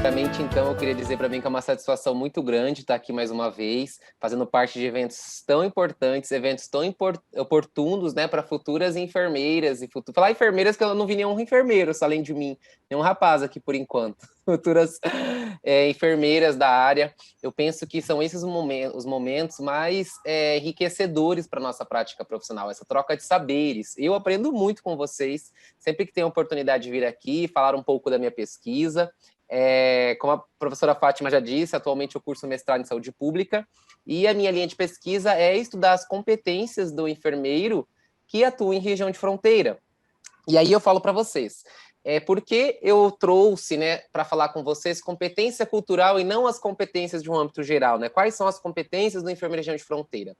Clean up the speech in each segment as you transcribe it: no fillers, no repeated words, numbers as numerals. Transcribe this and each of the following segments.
Primeiramente, então, eu queria dizer para mim que é uma satisfação muito grande estar aqui mais uma vez, fazendo parte de eventos tão importantes, eventos tão oportunos, né, para futuras enfermeiras e falar enfermeiras que eu não vi nenhum enfermeiro, só além de mim, nenhum rapaz aqui por enquanto, futuras enfermeiras da área. Eu penso que são esses os momentos mais enriquecedores para nossa prática profissional, essa troca de saberes. Eu aprendo muito com vocês, sempre que tenho a oportunidade de vir aqui, falar um pouco da minha pesquisa. Como a professora Fátima já disse, atualmente eu curso mestrado em saúde pública e a minha linha de pesquisa é estudar as competências do enfermeiro que atua em região de fronteira. E aí eu falo para vocês, por que eu trouxe, né, para falar com vocês competência cultural e não as competências de um âmbito geral, né? Quais são as competências do enfermeiro em região de fronteira?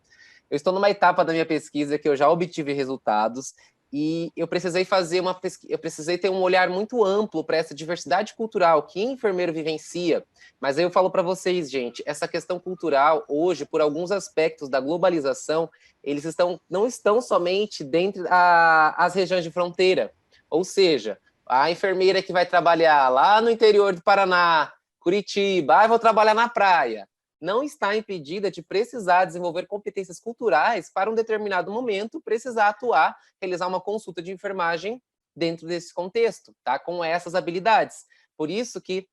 Eu estou numa etapa da minha pesquisa que eu já obtive resultados e eu precisei fazer eu precisei ter um olhar muito amplo para essa diversidade cultural que enfermeiro vivencia. Mas aí eu falo para vocês, gente, essa questão cultural hoje, por alguns aspectos da globalização, não estão somente dentro das regiões de fronteira. Ou seja, a enfermeira que vai trabalhar lá no interior do Paraná, Curitiba, vou trabalhar na praia, não está impedida de precisar desenvolver competências culturais para um determinado momento, precisar atuar, realizar uma consulta de enfermagem dentro desse contexto, tá? Com essas habilidades. Por isso que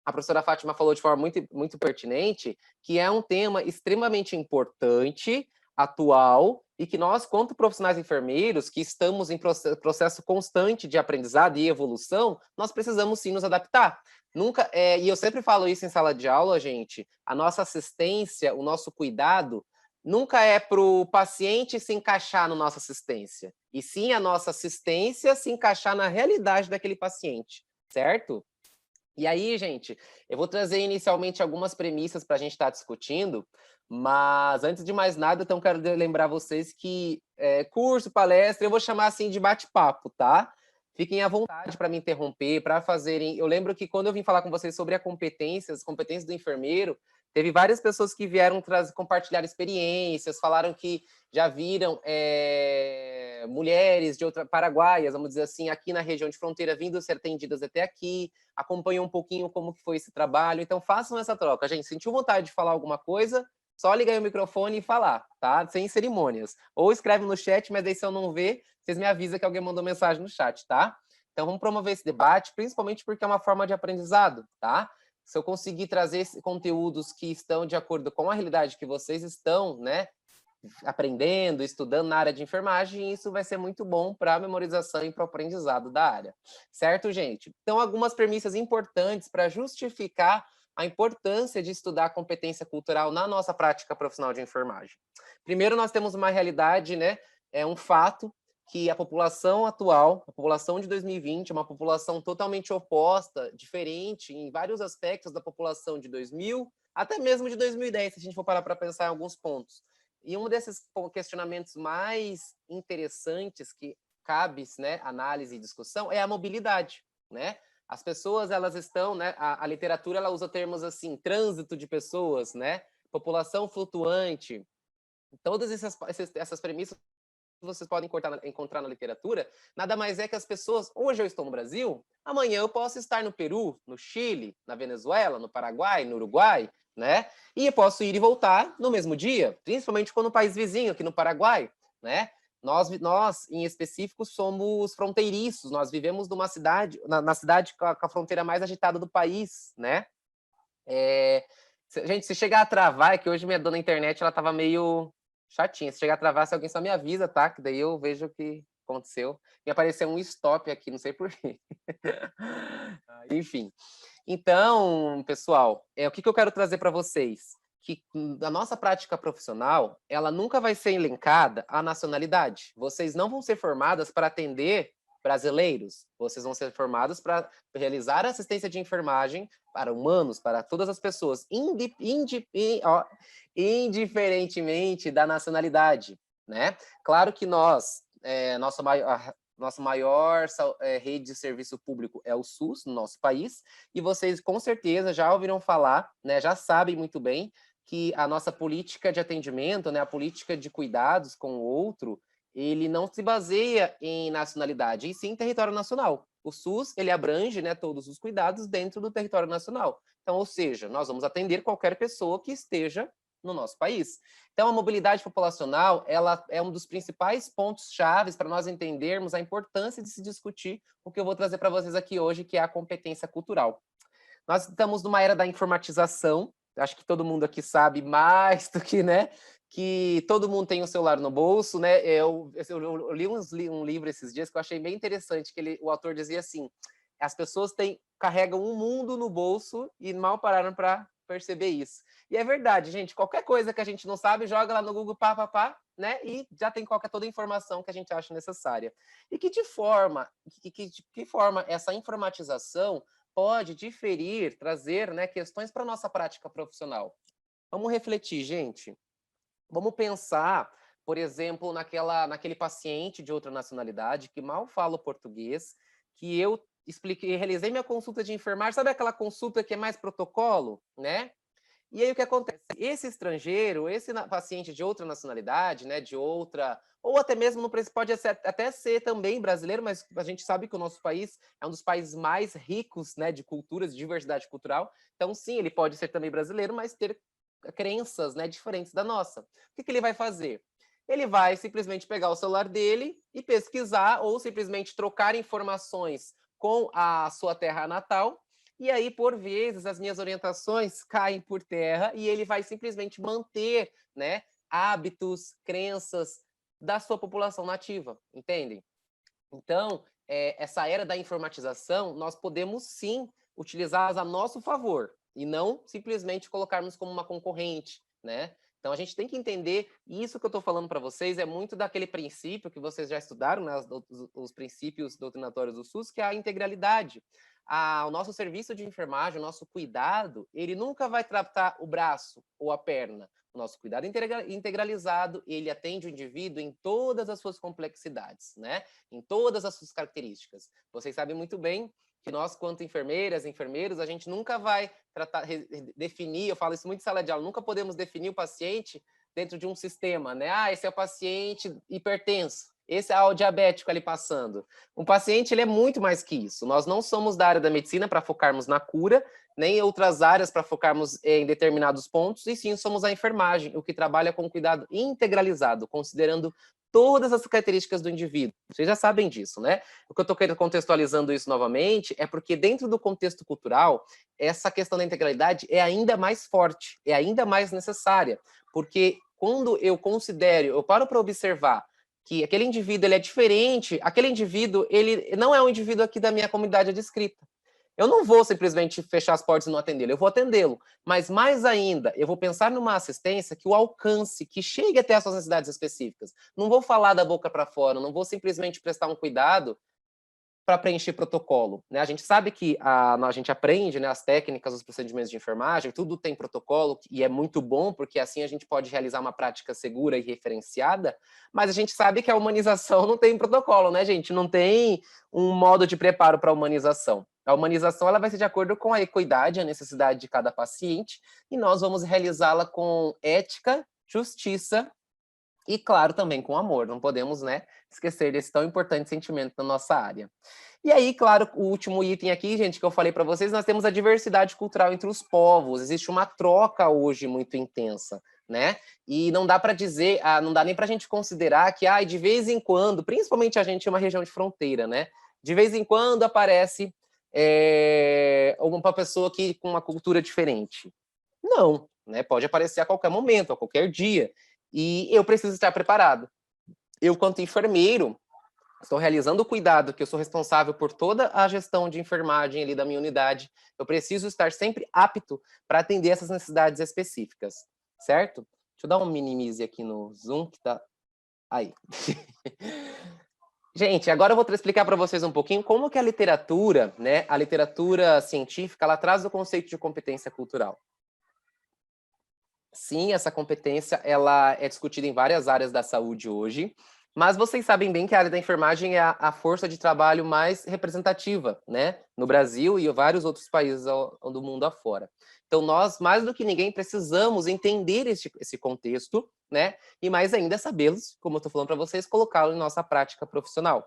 a professora Fátima falou de forma muito pertinente, que é um tema extremamente importante, atual, e que nós, quanto profissionais enfermeiros, que estamos em processo constante de aprendizado e evolução, nós precisamos sim nos adaptar. Nunca, e eu sempre falo isso em sala de aula, gente, a nossa assistência, o nosso cuidado, nunca é para o paciente se encaixar na nossa assistência, e sim a nossa assistência se encaixar na realidade daquele paciente, certo? E aí, gente, eu vou trazer inicialmente algumas premissas para a gente estar discutindo, mas antes de mais nada, então quero lembrar vocês que curso, palestra, eu vou chamar assim de bate-papo, tá? Fiquem à vontade para me interromper, para fazerem. Eu lembro que quando eu vim falar com vocês sobre as competências do enfermeiro, teve várias pessoas que vieram compartilhar experiências, falaram que já viram mulheres de paraguaias, vamos dizer assim, aqui na região de fronteira, vindo ser atendidas até aqui, acompanham um pouquinho como que foi esse trabalho. Então, façam essa troca. Gente, sentiu vontade de falar alguma coisa? Só ligar o microfone e falar, tá? Sem cerimônias. Ou escreve no chat, mas daí se eu não ver, vocês me avisam que alguém mandou mensagem no chat, tá? Então, vamos promover esse debate, principalmente porque é uma forma de aprendizado, tá? Se eu conseguir trazer conteúdos que estão de acordo com a realidade que vocês estão, né, aprendendo, estudando na área de enfermagem, isso vai ser muito bom para a memorização e para o aprendizado da área. Certo, gente? Então, algumas premissas importantes para justificar a importância de estudar a competência cultural na nossa prática profissional de enfermagem. Primeiro, nós temos uma realidade, né? É um fato que a população atual, a população de 2020, é uma população totalmente oposta, diferente em vários aspectos da população de 2000, até mesmo de 2010, se a gente for parar para pensar em alguns pontos. E um desses questionamentos mais interessantes que cabe, né, análise e discussão é a mobilidade, né? As pessoas, elas estão, né, a literatura ela usa termos assim, trânsito de pessoas, né? População flutuante. Todas essas premissas que vocês podem encontrar na literatura, nada mais é que as pessoas, hoje eu estou no Brasil, amanhã eu posso estar no Peru, no Chile, na Venezuela, no Paraguai, no Uruguai, né? E eu posso ir e voltar no mesmo dia, principalmente quando no país vizinho, aqui no Paraguai, né? Nós, em específico, somos fronteiriços, nós vivemos numa cidade, na cidade com a fronteira mais agitada do país, né? Gente, se chegar a travar, é que hoje minha dona internet, ela tava meio chatinha. Se chegar a travar, se alguém só me avisa, tá? Que daí eu vejo o que aconteceu. E apareceu um stop aqui, não sei por quê. Enfim. Então, pessoal, o que eu quero trazer para vocês? Que a nossa prática profissional, ela nunca vai ser elencada a nacionalidade. Vocês não vão ser formadas para atender brasileiros. Vocês vão ser formados para realizar assistência de enfermagem para humanos, para todas as pessoas, indiferentemente da nacionalidade, né? Claro que nossa maior rede de serviço público é o SUS, no nosso país, e vocês com certeza já ouviram falar, né, já sabem muito bem que a nossa política de atendimento, né, a política de cuidados com o outro, ele não se baseia em nacionalidade, e sim em território nacional. O SUS, ele abrange, né, todos os cuidados dentro do território nacional. Então, ou seja, nós vamos atender qualquer pessoa que esteja no nosso país. Então, a mobilidade populacional, ela é um dos principais pontos chaves para nós entendermos a importância de se discutir o que eu vou trazer para vocês aqui hoje, que é a competência cultural. Nós estamos numa era da informatização, acho que todo mundo aqui sabe mais do que, né, que todo mundo tem um celular no bolso, né? Eu li um livro esses dias que eu achei bem interessante, que o autor dizia assim, as pessoas carregam um mundo no bolso e mal pararam para perceber isso. E é verdade, gente, qualquer coisa que a gente não sabe, joga lá no Google, né? E já tem toda a informação que a gente acha necessária. E que forma essa informatização pode diferir, trazer, né, questões para a nossa prática profissional? Vamos refletir, gente. Vamos pensar, por exemplo, naquele paciente de outra nacionalidade que mal fala o português, que eu realizei minha consulta de enfermagem, sabe aquela consulta que é mais protocolo, né? E aí o que acontece? Esse estrangeiro, esse paciente de outra nacionalidade, né, ou até mesmo pode até ser também brasileiro, mas a gente sabe que o nosso país é um dos países mais ricos, né, de culturas, de diversidade cultural. Então, sim, ele pode ser também brasileiro, mas ter crenças, né, diferentes da nossa. O que ele vai fazer? Ele vai simplesmente pegar o celular dele e pesquisar ou simplesmente trocar informações com a sua terra natal. E aí, por vezes, as minhas orientações caem por terra e ele vai simplesmente manter, né, hábitos, crenças da sua população nativa, entendem? Então, essa era da informatização, nós podemos sim utilizá-las a nosso favor e não simplesmente colocarmos como uma concorrente, né? Então, a gente tem que entender, e isso que eu estou falando para vocês é muito daquele princípio que vocês já estudaram, né, os princípios doutrinatórios do SUS, que é a integralidade. O nosso serviço de enfermagem, o nosso cuidado, ele nunca vai tratar o braço ou a perna. O nosso cuidado integralizado, ele atende o indivíduo em todas as suas complexidades, né? Em todas as suas características. Vocês sabem muito bem que nós, quanto enfermeiras, enfermeiros, a gente nunca vai definir, eu falo isso muito em sala de aula, nunca podemos definir o paciente dentro de um sistema, né? Esse é o paciente hipertenso, esse é o diabético ali passando. O paciente, ele é muito mais que isso. Nós não somos da área da medicina para focarmos na cura, nem em outras áreas para focarmos em determinados pontos, e sim somos a enfermagem, o que trabalha com cuidado integralizado, considerando todas as características do indivíduo. Vocês já sabem disso, né? O que eu estou contextualizando isso novamente é porque dentro do contexto cultural, essa questão da integralidade é ainda mais forte, é ainda mais necessária, porque quando eu paro para observar que aquele indivíduo ele é diferente, aquele indivíduo ele não é um indivíduo aqui da minha comunidade adscrita. Eu não vou simplesmente fechar as portas e não atendê-lo, eu vou atendê-lo. Mas mais ainda, eu vou pensar numa assistência que o alcance, que chegue até as suas necessidades específicas. Não vou falar da boca para fora, não vou simplesmente prestar um cuidado para preencher protocolo, né? A gente sabe que a gente aprende, né, as técnicas, os procedimentos de enfermagem, tudo tem protocolo e é muito bom porque assim a gente pode realizar uma prática segura e referenciada, mas a gente sabe que a humanização não tem protocolo, né, gente? Não tem um modo de preparo para a humanização. A humanização ela vai ser de acordo com a equidade, a necessidade de cada paciente, e nós vamos realizá-la com ética, justiça e, claro, também com amor. Não podemos, né, esquecer desse tão importante sentimento na nossa área. E aí, claro, o último item aqui, gente, que eu falei para vocês, nós temos a diversidade cultural entre os povos. Existe uma troca hoje muito intensa, né? E não dá para dizer, não dá nem para a gente considerar que, de vez em quando, principalmente a gente é uma região de fronteira, né? De vez em quando aparece uma pessoa aqui com uma cultura diferente. Não, né? Pode aparecer a qualquer momento, a qualquer dia. E eu preciso estar preparado. Eu, quanto enfermeiro, estou realizando o cuidado, que eu sou responsável por toda a gestão de enfermagem ali da minha unidade. Eu preciso estar sempre apto para atender essas necessidades específicas, certo? Deixa eu dar um minimize aqui no Zoom, que tá... Aí. Gente, agora eu vou explicar para vocês um pouquinho como que a literatura, né, a literatura científica, ela traz o conceito de competência cultural. Sim, essa competência ela é discutida em várias áreas da saúde hoje, mas vocês sabem bem que a área da enfermagem é a força de trabalho mais representativa, né? No Brasil e em vários outros países do mundo afora. Então, nós, mais do que ninguém, precisamos entender esse contexto, né? E mais ainda, sabê-los, como eu estou falando para vocês, colocá-lo em nossa prática profissional.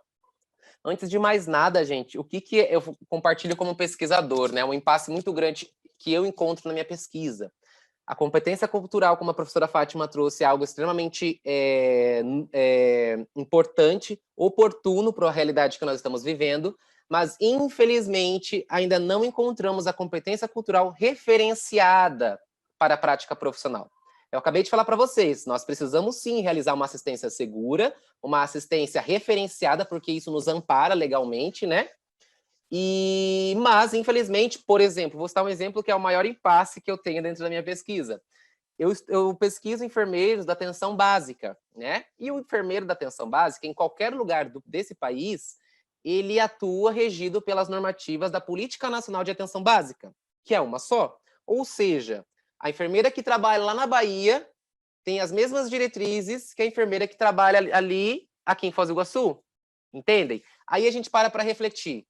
Antes de mais nada, gente, o que eu compartilho como pesquisador, né? Um impasse muito grande que eu encontro na minha pesquisa. A competência cultural, como a professora Fátima trouxe, é algo extremamente importante, oportuno para a realidade que nós estamos vivendo, mas, infelizmente, ainda não encontramos a competência cultural referenciada para a prática profissional. Eu acabei de falar para vocês, nós precisamos sim realizar uma assistência segura, uma assistência referenciada, porque isso nos ampara legalmente, né? Mas, infelizmente, por exemplo, vou citar um exemplo que é o maior impasse que eu tenho dentro da minha pesquisa. Eu pesquiso enfermeiros da atenção básica, né? E o enfermeiro da atenção básica, em qualquer lugar desse país, ele atua regido pelas normativas da Política Nacional de Atenção Básica, que é uma só. Ou seja, a enfermeira que trabalha lá na Bahia tem as mesmas diretrizes que a enfermeira que trabalha ali, aqui em Foz do Iguaçu. Entendem? Aí a gente para refletir.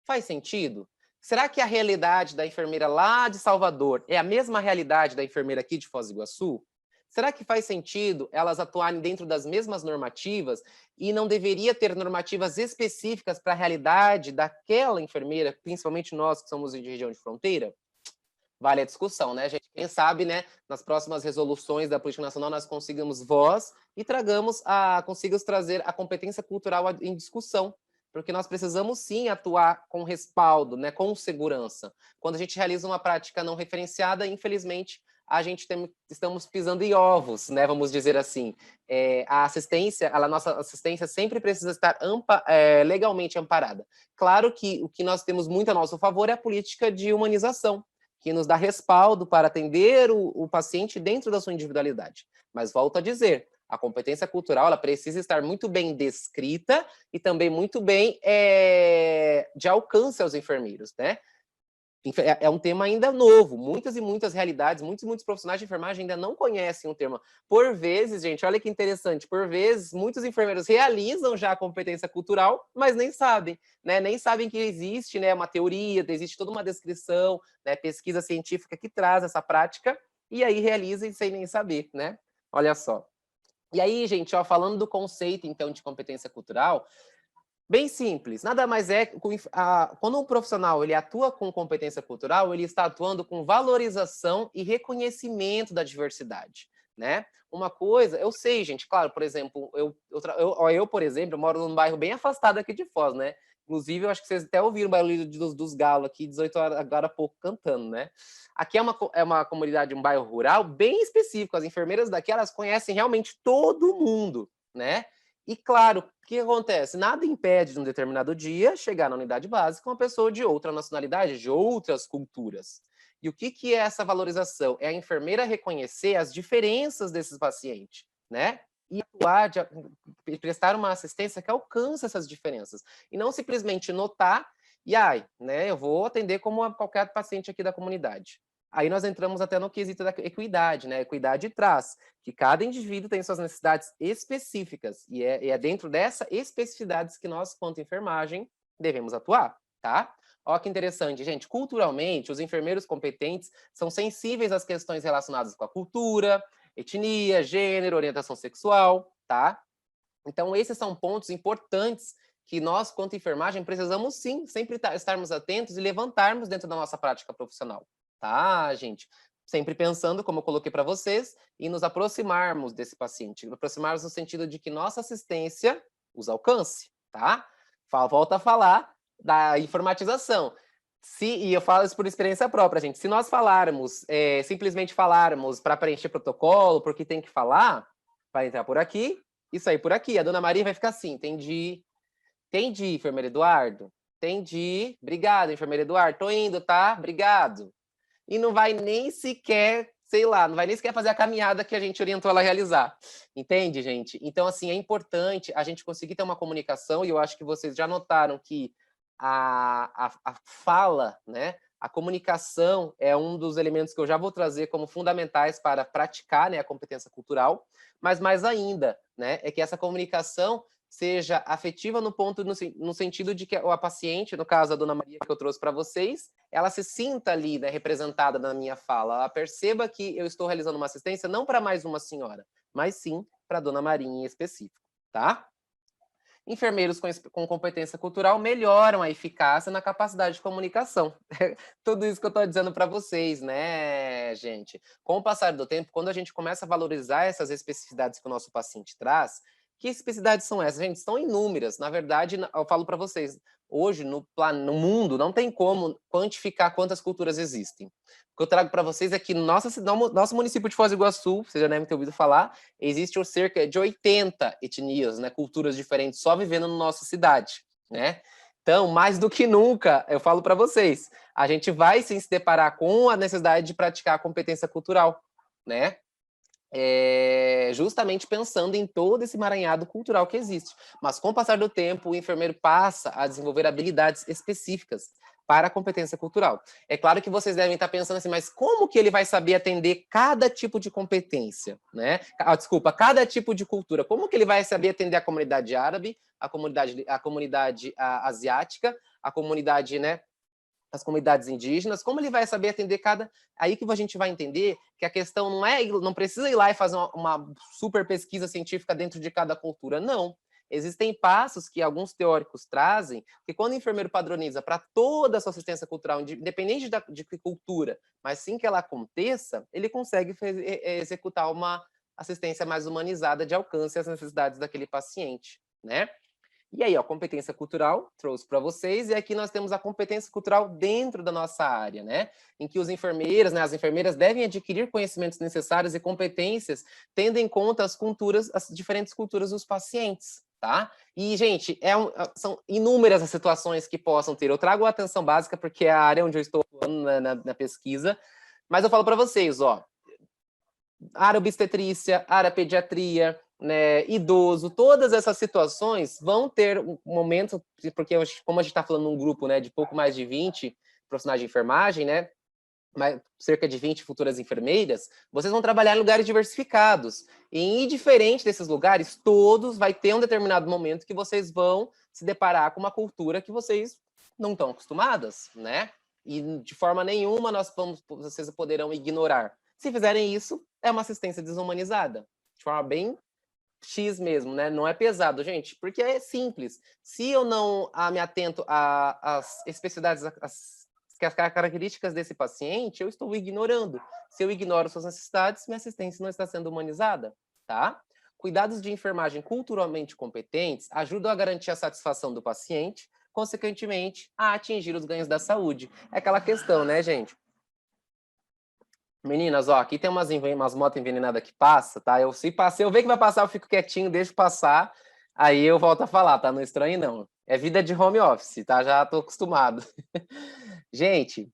Faz sentido? Será que a realidade da enfermeira lá de Salvador é a mesma realidade da enfermeira aqui de Foz do Iguaçu? Será que faz sentido elas atuarem dentro das mesmas normativas e não deveria ter normativas específicas para a realidade daquela enfermeira, principalmente nós que somos de região de fronteira? Vale a discussão, né, gente? Quem sabe, né, nas próximas resoluções da Política Nacional nós consigamos voz e consigamos trazer a competência cultural em discussão, porque nós precisamos sim atuar com respaldo, né, com segurança. Quando a gente realiza uma prática não referenciada, infelizmente, estamos pisando em ovos, né, vamos dizer assim. A nossa assistência sempre precisa estar legalmente amparada. Claro que o que nós temos muito a nosso favor é a política de humanização, que nos dá respaldo para atender o paciente dentro da sua individualidade. Mas volto a dizer, a competência cultural ela precisa estar muito bem descrita e também muito bem de alcance aos enfermeiros, né? É um tema ainda novo, muitas e muitas realidades, muitos e muitos profissionais de enfermagem ainda não conhecem o tema. Por vezes, gente, olha que interessante, por vezes, muitos enfermeiros realizam já a competência cultural, mas nem sabem, né? Nem sabem que existe, né, uma teoria, existe toda uma descrição, né, pesquisa científica que traz essa prática, e aí realizam sem nem saber, né? Olha só. E aí, gente, ó, falando do conceito, então, de competência cultural, bem simples, nada mais é quando um profissional ele atua com competência cultural, ele está atuando com valorização e reconhecimento da diversidade, né? Uma coisa, eu sei, gente, claro, por exemplo, eu, por exemplo, moro num bairro bem afastado aqui de Foz, né? Inclusive, eu acho que vocês até ouviram o barulho dos galos aqui, 18 horas agora há pouco cantando, né? Aqui é uma comunidade, um bairro rural bem específico. As enfermeiras daqui, elas conhecem realmente todo mundo, né? E claro, o que acontece? Nada impede de um determinado dia chegar na unidade básica uma pessoa de outra nacionalidade, de outras culturas. E o que é essa valorização? É a enfermeira reconhecer as diferenças desses pacientes, né? E atuar, prestar uma assistência que alcance essas diferenças. E não simplesmente notar né, eu vou atender como qualquer paciente aqui da comunidade. Aí nós entramos até no quesito da equidade, né? Equidade traz que cada indivíduo tem suas necessidades específicas e é dentro dessas especificidades que nós, quanto enfermagem, devemos atuar, tá? Olha que interessante, gente. Culturalmente, os enfermeiros competentes são sensíveis às questões relacionadas com a cultura, etnia, gênero, orientação sexual, tá? Então, esses são pontos importantes que nós, quanto enfermagem, precisamos sim sempre estarmos atentos e levantarmos dentro da nossa prática profissional, tá, gente? Sempre pensando, como eu coloquei para vocês, em nos aproximarmos desse paciente, aproximarmos no sentido de que nossa assistência os alcance, tá? Volta a falar da informatização. E eu falo isso por experiência própria, gente. Se nós falarmos, simplesmente falarmos para preencher protocolo, porque tem que falar, vai entrar por aqui e sair por aqui. A dona Maria vai ficar assim, entendi. Entendi, enfermeiro Eduardo. Entendi. Obrigado, enfermeiro Eduardo. Tô indo, tá? Obrigado. E não vai nem sequer, sei lá, não vai nem sequer fazer a caminhada que a gente orientou ela a realizar. Entende, gente? Então, assim, é importante a gente conseguir ter uma comunicação, e eu acho que vocês já notaram que a fala, né? A comunicação é um dos elementos que eu já vou trazer como fundamentais para praticar, né, a competência cultural, mas mais ainda, né, é que essa comunicação seja afetiva no sentido de que a paciente, no caso a dona Maria que eu trouxe para vocês, ela se sinta ali, né, representada na minha fala, ela perceba que eu estou realizando uma assistência não para mais uma senhora, mas sim para a dona Maria em específico, tá? Enfermeiros com competência cultural melhoram a eficácia na capacidade de comunicação. Tudo isso que eu estou dizendo para vocês, né, gente? Com o passar do tempo, quando a gente começa a valorizar essas especificidades que o nosso paciente traz, que especificidades são essas? Gente, são inúmeras. Na verdade, eu falo para vocês, hoje no mundo não tem como quantificar quantas culturas existem. O que eu trago para vocês é que no nosso município de Foz do Iguaçu, vocês já devem ter ouvido falar, existe cerca de 80 etnias, né, culturas diferentes, só vivendo na nossa cidade, né? Então, mais do que nunca, eu falo para vocês, a gente vai sim se deparar com a necessidade de praticar a competência cultural, né? Justamente pensando em todo esse emaranhado cultural que existe. Mas com o passar do tempo, o enfermeiro passa a desenvolver habilidades específicas para a competência cultural. É claro que vocês devem estar pensando assim, mas como que ele vai saber atender cada tipo de competência, né? Desculpa, cada tipo de cultura. Como que ele vai saber atender a comunidade árabe, a comunidade asiática, a comunidade, né, as comunidades indígenas, como ele vai saber atender cada... Aí que a gente vai entender que a questão não precisa ir lá e fazer uma super pesquisa científica dentro de cada cultura, não. Existem passos que alguns teóricos trazem, que quando o enfermeiro padroniza para toda a sua assistência cultural, independente de que cultura, mas sim que ela aconteça, ele consegue executar uma assistência mais humanizada de alcance às necessidades daquele paciente, né? E aí, ó, competência cultural, trouxe para vocês, e aqui nós temos a competência cultural dentro da nossa área, né? Em que os enfermeiros, né, as enfermeiras devem adquirir conhecimentos necessários e competências, tendo em conta as diferentes culturas dos pacientes, tá? E, gente, são inúmeras as situações que possam ter. Eu trago a atenção básica porque é a área onde eu estou atuando na pesquisa, mas eu falo para vocês, ó, área obstetrícia, área pediatria, né, idoso, todas essas situações vão ter um momento, porque como a gente está falando num grupo, né, de pouco mais de 20 profissionais de enfermagem, né, cerca de 20 futuras enfermeiras, vocês vão trabalhar em lugares diversificados. E indiferente desses lugares, todos vai ter um determinado momento que vocês vão se deparar com uma cultura que vocês não estão acostumadas, né? E de forma nenhuma vocês poderão ignorar. Se fizerem isso, é uma assistência desumanizada. De forma bem X mesmo, né? Não é pesado, gente, porque é simples. Se eu não me atento às especificidades, às características desse paciente, eu estou ignorando. Se eu ignoro suas necessidades, minha assistência não está sendo humanizada, tá? Cuidados de enfermagem culturalmente competentes ajudam a garantir a satisfação do paciente, consequentemente, a atingir os ganhos da saúde. É aquela questão, né, gente? Meninas, ó, aqui tem umas motos envenenadas que passa, tá? Se eu ver que vai passar, eu fico quietinho, deixo passar, aí eu volto a falar, tá? Não estranhe, não. É vida de home office, tá? Já tô acostumado. Gente,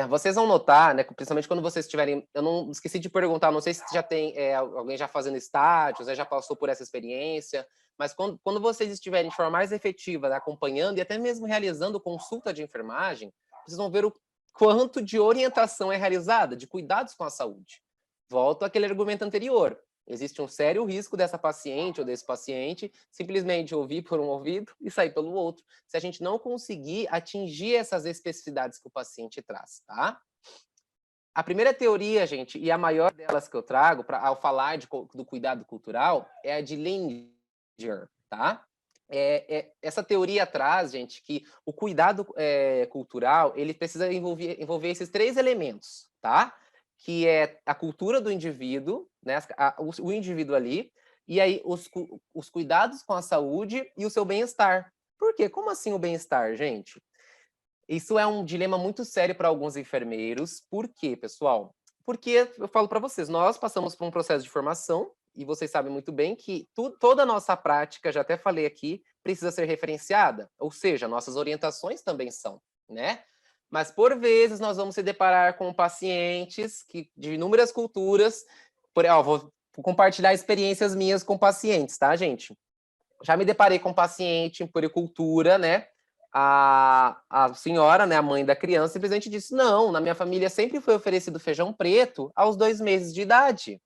vocês vão notar, né? Principalmente quando vocês estiverem... Eu não esqueci de perguntar, não sei se já tem alguém já fazendo estágios, já passou por essa experiência, mas quando vocês estiverem de forma mais efetiva, né, acompanhando e até mesmo realizando consulta de enfermagem, vocês vão ver o quanto de orientação é realizada, de cuidados com a saúde. Volto àquele argumento anterior. Existe um sério risco dessa paciente ou desse paciente simplesmente ouvir por um ouvido e sair pelo outro, se a gente não conseguir atingir essas especificidades que o paciente traz, tá? A primeira teoria, gente, e a maior delas que eu trago ao falar do cuidado cultural é a de Langer, tá? Essa teoria traz, gente, que o cuidado cultural ele precisa envolver esses três elementos, tá? Que é a cultura do indivíduo, né? O indivíduo ali, e aí os cuidados com a saúde e o seu bem-estar. Por quê? Como assim o bem-estar, gente? Isso é um dilema muito sério para alguns enfermeiros. Por quê, pessoal? Porque eu falo para vocês, nós passamos por um processo de formação e vocês sabem muito bem que toda a nossa prática, já até falei aqui, precisa ser referenciada, ou seja, nossas orientações também são, né? Mas por vezes nós vamos se deparar com pacientes de inúmeras culturas, vou compartilhar experiências minhas com pacientes, tá, gente? Já me deparei com um paciente em puericultura, né? A senhora, né, a mãe da criança, simplesmente disse: não, na minha família sempre foi oferecido feijão preto aos 2 meses de idade.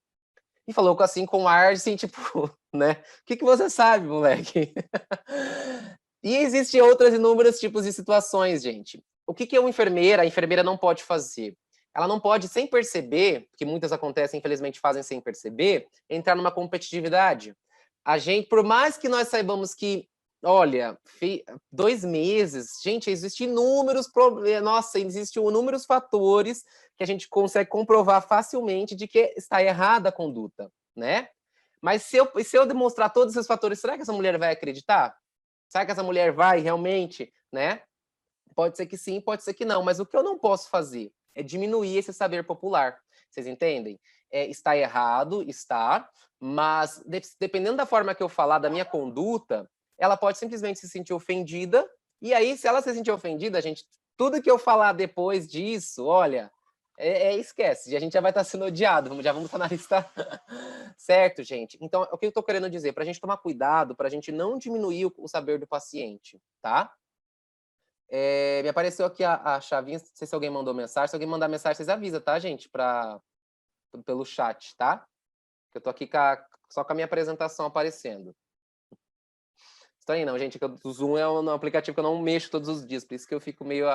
E falou assim com ar, assim, tipo, né? O que você sabe, moleque? E existem outros inúmeros tipos de situações, gente. O que a enfermeira não pode fazer? Ela não pode, sem perceber, que muitas acontecem, infelizmente fazem sem perceber, entrar numa competitividade. A gente, por mais que nós saibamos que, olha, 2 meses, gente, existem inúmeros problemas, nossa, existem inúmeros fatores que a gente consegue comprovar facilmente de que está errada a conduta, né? Mas se eu demonstrar todos esses fatores, será que essa mulher vai acreditar? Será que essa mulher vai realmente, né? Pode ser que sim, pode ser que não, mas o que eu não posso fazer é diminuir esse saber popular. Vocês entendem? Está errado, está, mas dependendo da forma que eu falar da minha conduta, ela pode simplesmente se sentir ofendida, e aí, se ela se sentir ofendida, gente, tudo que eu falar depois disso, olha, esquece, a gente já vai estar sendo odiado, já vamos estar na lista. Certo, gente? Então, o que eu estou querendo dizer? Para a gente tomar cuidado, para a gente não diminuir o saber do paciente, tá? Me apareceu aqui a chavinha, não sei se alguém mandou mensagem. Se alguém mandar mensagem, vocês avisam, tá, gente? Pelo chat, tá? Eu tô aqui só com a minha apresentação aparecendo. Estranho não, gente, que o Zoom é um aplicativo que eu não mexo todos os dias, por isso que eu fico meio...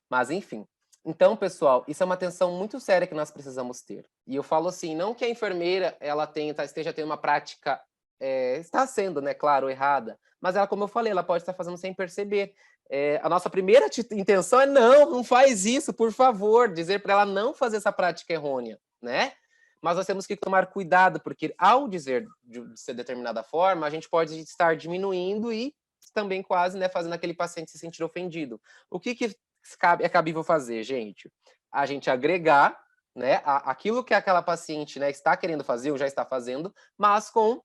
Mas, enfim. Então, pessoal, isso é uma atenção muito séria que nós precisamos ter. E eu falo assim, não que a enfermeira ela esteja tendo uma prática, está sendo, né, claro, errada, mas ela, como eu falei, ela pode estar fazendo sem perceber. A nossa primeira intenção é não faz isso, por favor, dizer para ela não fazer essa prática errônea, né? Mas nós temos que tomar cuidado, porque ao dizer de determinada forma, a gente pode estar diminuindo e também quase, né, fazendo aquele paciente se sentir ofendido. O que é cabível fazer, gente? A gente agregar, né, aquilo que aquela paciente, né, está querendo fazer ou já está fazendo, mas com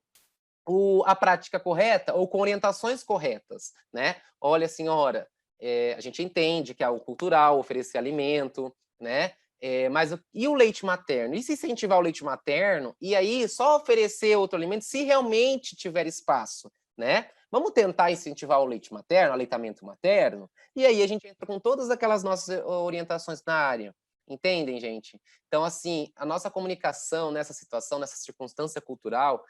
a prática correta ou com orientações corretas, né? Olha, senhora, a gente entende que é o cultural oferecer alimento, né? Mas e o leite materno? E se incentivar o leite materno e aí só oferecer outro alimento se realmente tiver espaço, né? Vamos tentar incentivar o leite materno, o aleitamento materno, e aí a gente entra com todas aquelas nossas orientações na área. Entendem, gente? Então, assim, a nossa comunicação nessa situação, nessa circunstância cultural,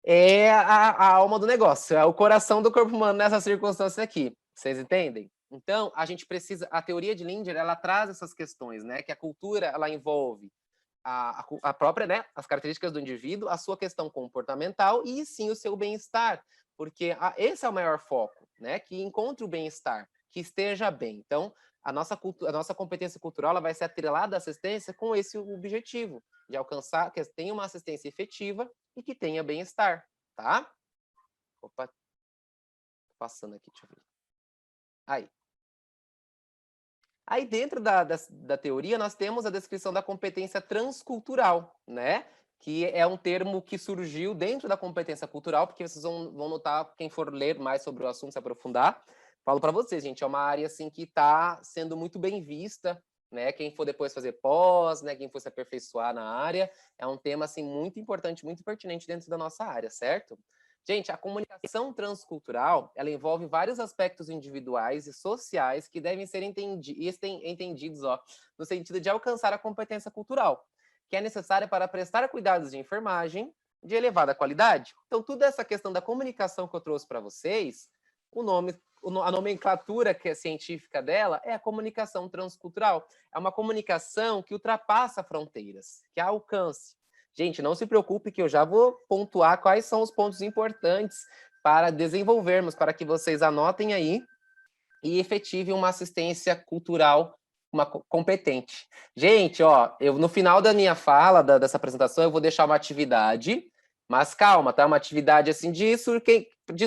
é a alma do negócio, é o coração do corpo humano nessa circunstância aqui. Vocês entendem? Então, a gente precisa... A teoria de Linder, ela traz essas questões, né? Que a cultura, ela envolve a própria, né? As características do indivíduo, a sua questão comportamental e, sim, o seu bem-estar. Porque esse é o maior foco, né? Que encontre o bem-estar, que esteja bem. Então, a nossa competência cultural ela vai ser atrelada à assistência com esse objetivo, de alcançar que tenha uma assistência efetiva e que tenha bem-estar, tá? Opa, tô passando aqui, deixa eu ver. Aí dentro da teoria, nós temos a descrição da competência transcultural, né? Que é um termo que surgiu dentro da competência cultural, porque vocês vão notar, quem for ler mais sobre o assunto, se aprofundar. Falo para vocês, gente, é uma área assim que está sendo muito bem vista, né? Quem for depois fazer pós, né? Quem for se aperfeiçoar na área, é um tema assim muito importante, muito pertinente dentro da nossa área, certo? Gente, a comunicação transcultural, ela envolve vários aspectos individuais e sociais que devem ser entendidos, no sentido de alcançar a competência cultural, que é necessária para prestar cuidados de enfermagem de elevada qualidade. Então, toda essa questão da comunicação que eu trouxe para vocês, a nomenclatura que é científica dela é a comunicação transcultural. É uma comunicação que ultrapassa fronteiras, que alcance. Gente, não se preocupe que eu já vou pontuar quais são os pontos importantes para desenvolvermos, para que vocês anotem aí e efetivem uma assistência cultural competente. Gente, no final da minha fala, dessa apresentação, eu vou deixar uma atividade, mas calma, tá? Uma atividade assim de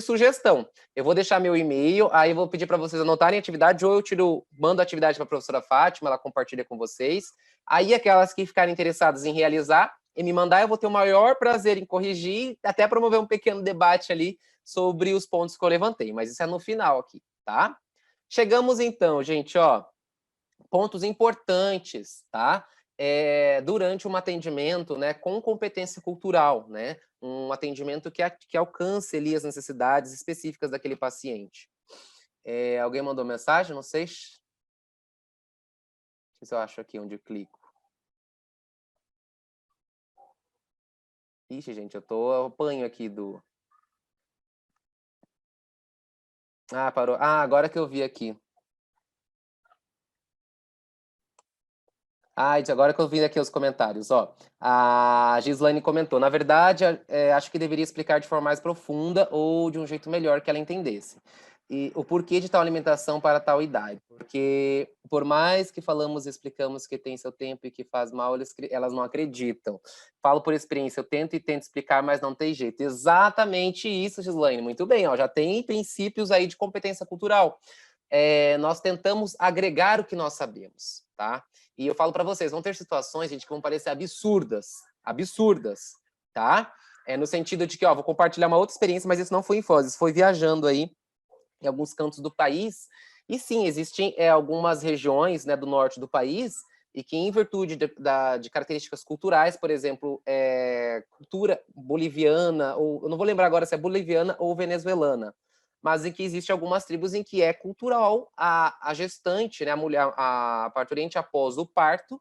sugestão. Eu vou deixar meu e-mail, aí eu vou pedir para vocês anotarem a atividade, ou eu mando a atividade para a professora Fátima, ela compartilha com vocês. Aí aquelas que ficarem interessadas em realizar e me mandar, eu vou ter o maior prazer em corrigir, até promover um pequeno debate ali sobre os pontos que eu levantei, mas isso é no final aqui, tá? Chegamos então, gente, pontos importantes, tá? Durante um atendimento, né, com competência cultural, né? Um atendimento que alcance ali as necessidades específicas daquele paciente. Alguém mandou mensagem? Não sei. Não sei se eu acho aqui onde eu clico. Ixi, gente, eu apanho aqui do... Ah, parou. Ah, agora que eu vi aqui. Ai, agora que eu vi aqui os comentários, ó. A Gislaine comentou, na verdade, acho que deveria explicar de forma mais profunda ou de um jeito melhor que ela entendesse. E o porquê de tal alimentação para tal idade. Porque, por mais que falamos e explicamos que tem seu tempo e que faz mal, elas não acreditam. Falo por experiência, eu tento e tento explicar, mas não tem jeito. Exatamente isso, Gislaine. Muito bem, ó. Já tem princípios aí de competência cultural. Nós tentamos agregar o que nós sabemos, tá? E eu falo para vocês, vão ter situações, gente, que vão parecer absurdas, tá? No sentido de que, ó, vou compartilhar uma outra experiência, mas isso não foi em Foz, isso foi viajando aí em alguns cantos do país. E sim, existem algumas regiões, né, do norte do país e que, em virtude de características culturais, por exemplo, cultura boliviana, ou eu não vou lembrar agora se é boliviana ou venezuelana, mas em que existe algumas tribos em que é cultural a gestante, né, a mulher, a parturiente após o parto,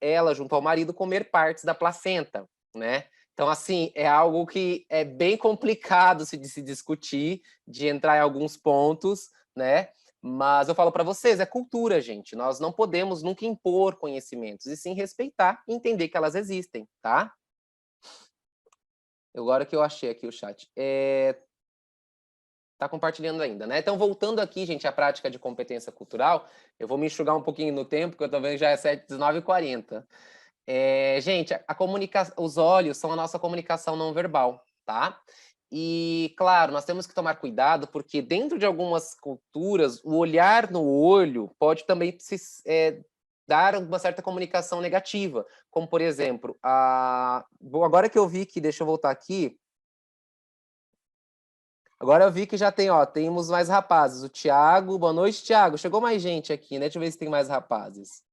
ela junto ao marido comer partes da placenta, né? Então, assim, é algo que é bem complicado de se discutir, de entrar em alguns pontos, né? Mas eu falo para vocês, é cultura, gente. Nós não podemos nunca impor conhecimentos, e sim respeitar e entender que elas existem, tá? Agora que eu achei aqui o chat. Tá compartilhando ainda, né? Então, voltando aqui, gente, à prática de competência cultural, eu vou me enxugar um pouquinho no tempo, porque eu tô vendo que já é 19h40. Gente, os olhos são a nossa comunicação não verbal, tá? E, claro, nós temos que tomar cuidado, porque dentro de algumas culturas, o olhar no olho pode também dar uma certa comunicação negativa. Como, por exemplo, agora que eu vi que, deixa eu voltar aqui, agora eu vi que já tem, ó, temos mais rapazes. O Thiago, boa noite, Thiago. Chegou mais gente aqui, né? Deixa eu ver se tem mais rapazes.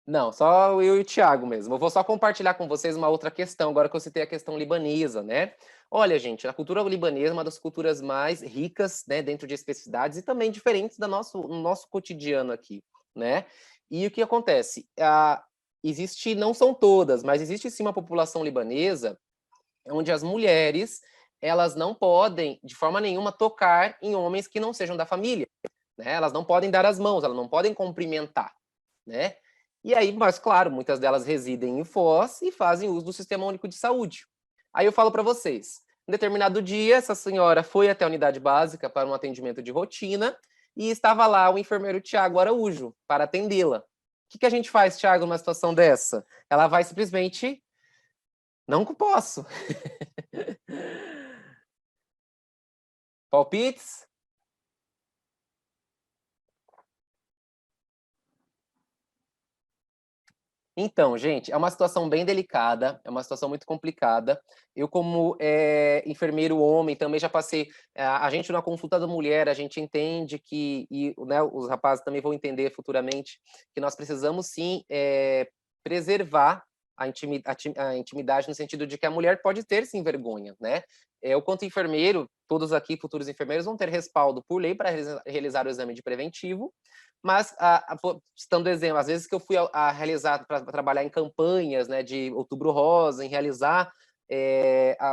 Não, só eu e o Thiago mesmo. Eu vou só compartilhar com vocês uma outra questão, agora que eu citei a questão libanesa, né? Olha, gente, a cultura libanesa é uma das culturas mais ricas, né, dentro de especificidades e também diferentes no nosso cotidiano aqui, né? E o que acontece? Não são todas, mas existe sim uma população libanesa onde as mulheres, elas não podem, de forma nenhuma, tocar em homens que não sejam da família, né? Elas não podem dar as mãos, elas não podem cumprimentar, né? E aí, mas claro, muitas delas residem em Foz e fazem uso do Sistema Único de Saúde. Aí eu falo para vocês, em determinado dia, essa senhora foi até a unidade básica para um atendimento de rotina e estava lá o enfermeiro Tiago Araújo para atendê-la. O que a gente faz, Tiago, numa situação dessa? Ela vai simplesmente, não posso. Palpites? Então, gente, é uma situação bem delicada, é uma situação muito complicada. Eu, como enfermeiro homem, também já passei. A gente, na consulta da mulher, a gente entende que, e né, os rapazes também vão entender futuramente, que nós precisamos sim preservar a intimidade, no sentido de que a mulher pode ter sim vergonha, né? Eu, quanto enfermeiro, todos aqui, futuros enfermeiros, vão ter respaldo por lei para realizar o exame de preventivo, mas, citando exemplo, às vezes que eu fui realizar, para trabalhar em campanhas, né, de Outubro Rosa, em realizar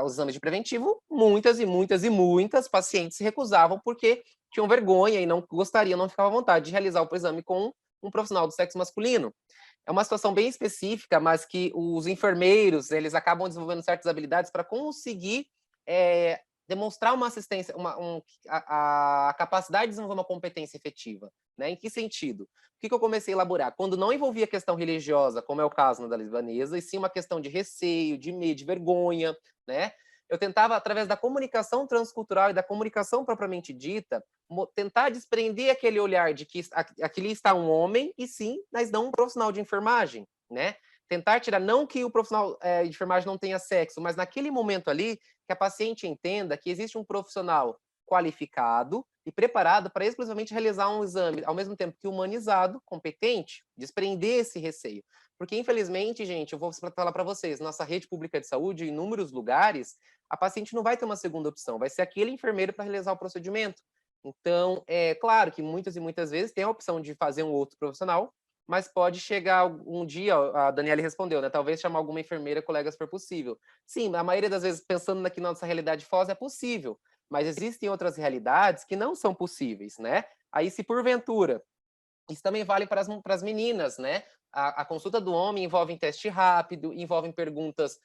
os exames de preventivo, muitas e muitas e muitas pacientes se recusavam porque tinham vergonha e não gostariam, não ficavam à vontade de realizar o exame com um profissional do sexo masculino. É uma situação bem específica, mas que os enfermeiros, eles acabam desenvolvendo certas habilidades para conseguir demonstrar uma assistência, a capacidade de desenvolver uma competência efetiva. Né? Em que sentido? O que eu comecei a elaborar? Quando não envolvia questão religiosa, como é o caso da libanesa, e sim uma questão de receio, de medo, de vergonha, né? Eu tentava, através da comunicação transcultural e da comunicação propriamente dita, tentar desprender aquele olhar de que aqui está um homem, e sim, mas não um profissional de enfermagem, né? Tentar tirar, não que o profissional de enfermagem não tenha sexo, mas naquele momento ali, que a paciente entenda que existe um profissional qualificado e preparado para exclusivamente realizar um exame, ao mesmo tempo que humanizado, competente, desprender esse receio. Porque, infelizmente, gente, eu vou falar para vocês, nossa rede pública de saúde, em inúmeros lugares, a paciente não vai ter uma segunda opção, vai ser aquele enfermeiro para realizar o procedimento. Então, é claro que muitas e muitas vezes tem a opção de fazer um outro profissional, mas pode chegar um dia, a Daniela respondeu, né? Talvez chamar alguma enfermeira, colega, se for possível. Sim, a maioria das vezes, pensando aqui na nossa realidade Foz, é possível, mas existem outras realidades que não são possíveis, né? Aí, se porventura Isso também vale para as meninas, né? A consulta do homem envolve teste rápido, envolve perguntas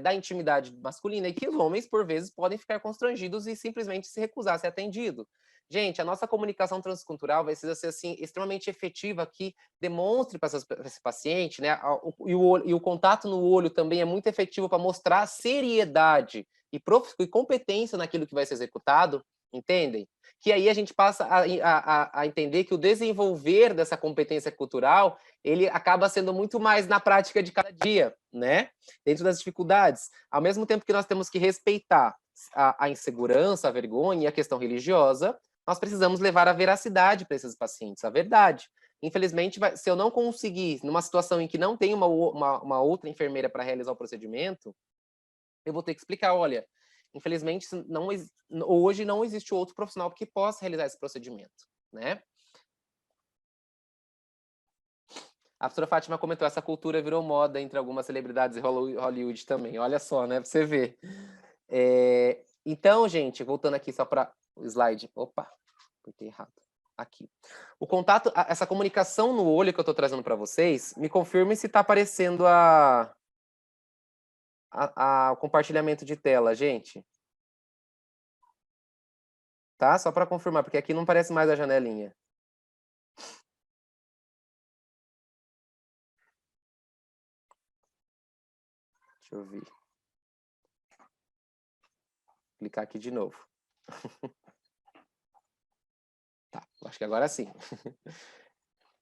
da intimidade masculina, e que os homens, por vezes, podem ficar constrangidos e simplesmente se recusar a ser atendido. Gente, a nossa comunicação transcultural vai ser assim, extremamente efetiva, que demonstre para esse paciente, né? E o contato no olho também é muito efetivo para mostrar seriedade e competência naquilo que vai ser executado, entendem? Que aí a gente passa a entender que o desenvolver dessa competência cultural, ele acaba sendo muito mais na prática de cada dia, né? Dentro das dificuldades. Ao mesmo tempo que nós temos que respeitar a insegurança, a vergonha e a questão religiosa, nós precisamos levar a veracidade para esses pacientes, a verdade. Infelizmente, se eu não conseguir, numa situação em que não tem uma outra enfermeira para realizar o procedimento, eu vou ter que explicar, olha, infelizmente, hoje não existe outro profissional que possa realizar esse procedimento, né? A professora Fátima comentou, essa cultura virou moda entre algumas celebridades de Hollywood também. Olha só, né? Pra você ver. Então, gente, voltando aqui só para o slide. Opa, apertei errado. Aqui. O contato, essa comunicação no olho que eu estou trazendo para vocês, me confirme se está aparecendo o compartilhamento de tela, gente. Tá? Só para confirmar, porque aqui não aparece mais a janelinha. Deixa eu ver. Clicar aqui de novo. Tá, acho que agora sim.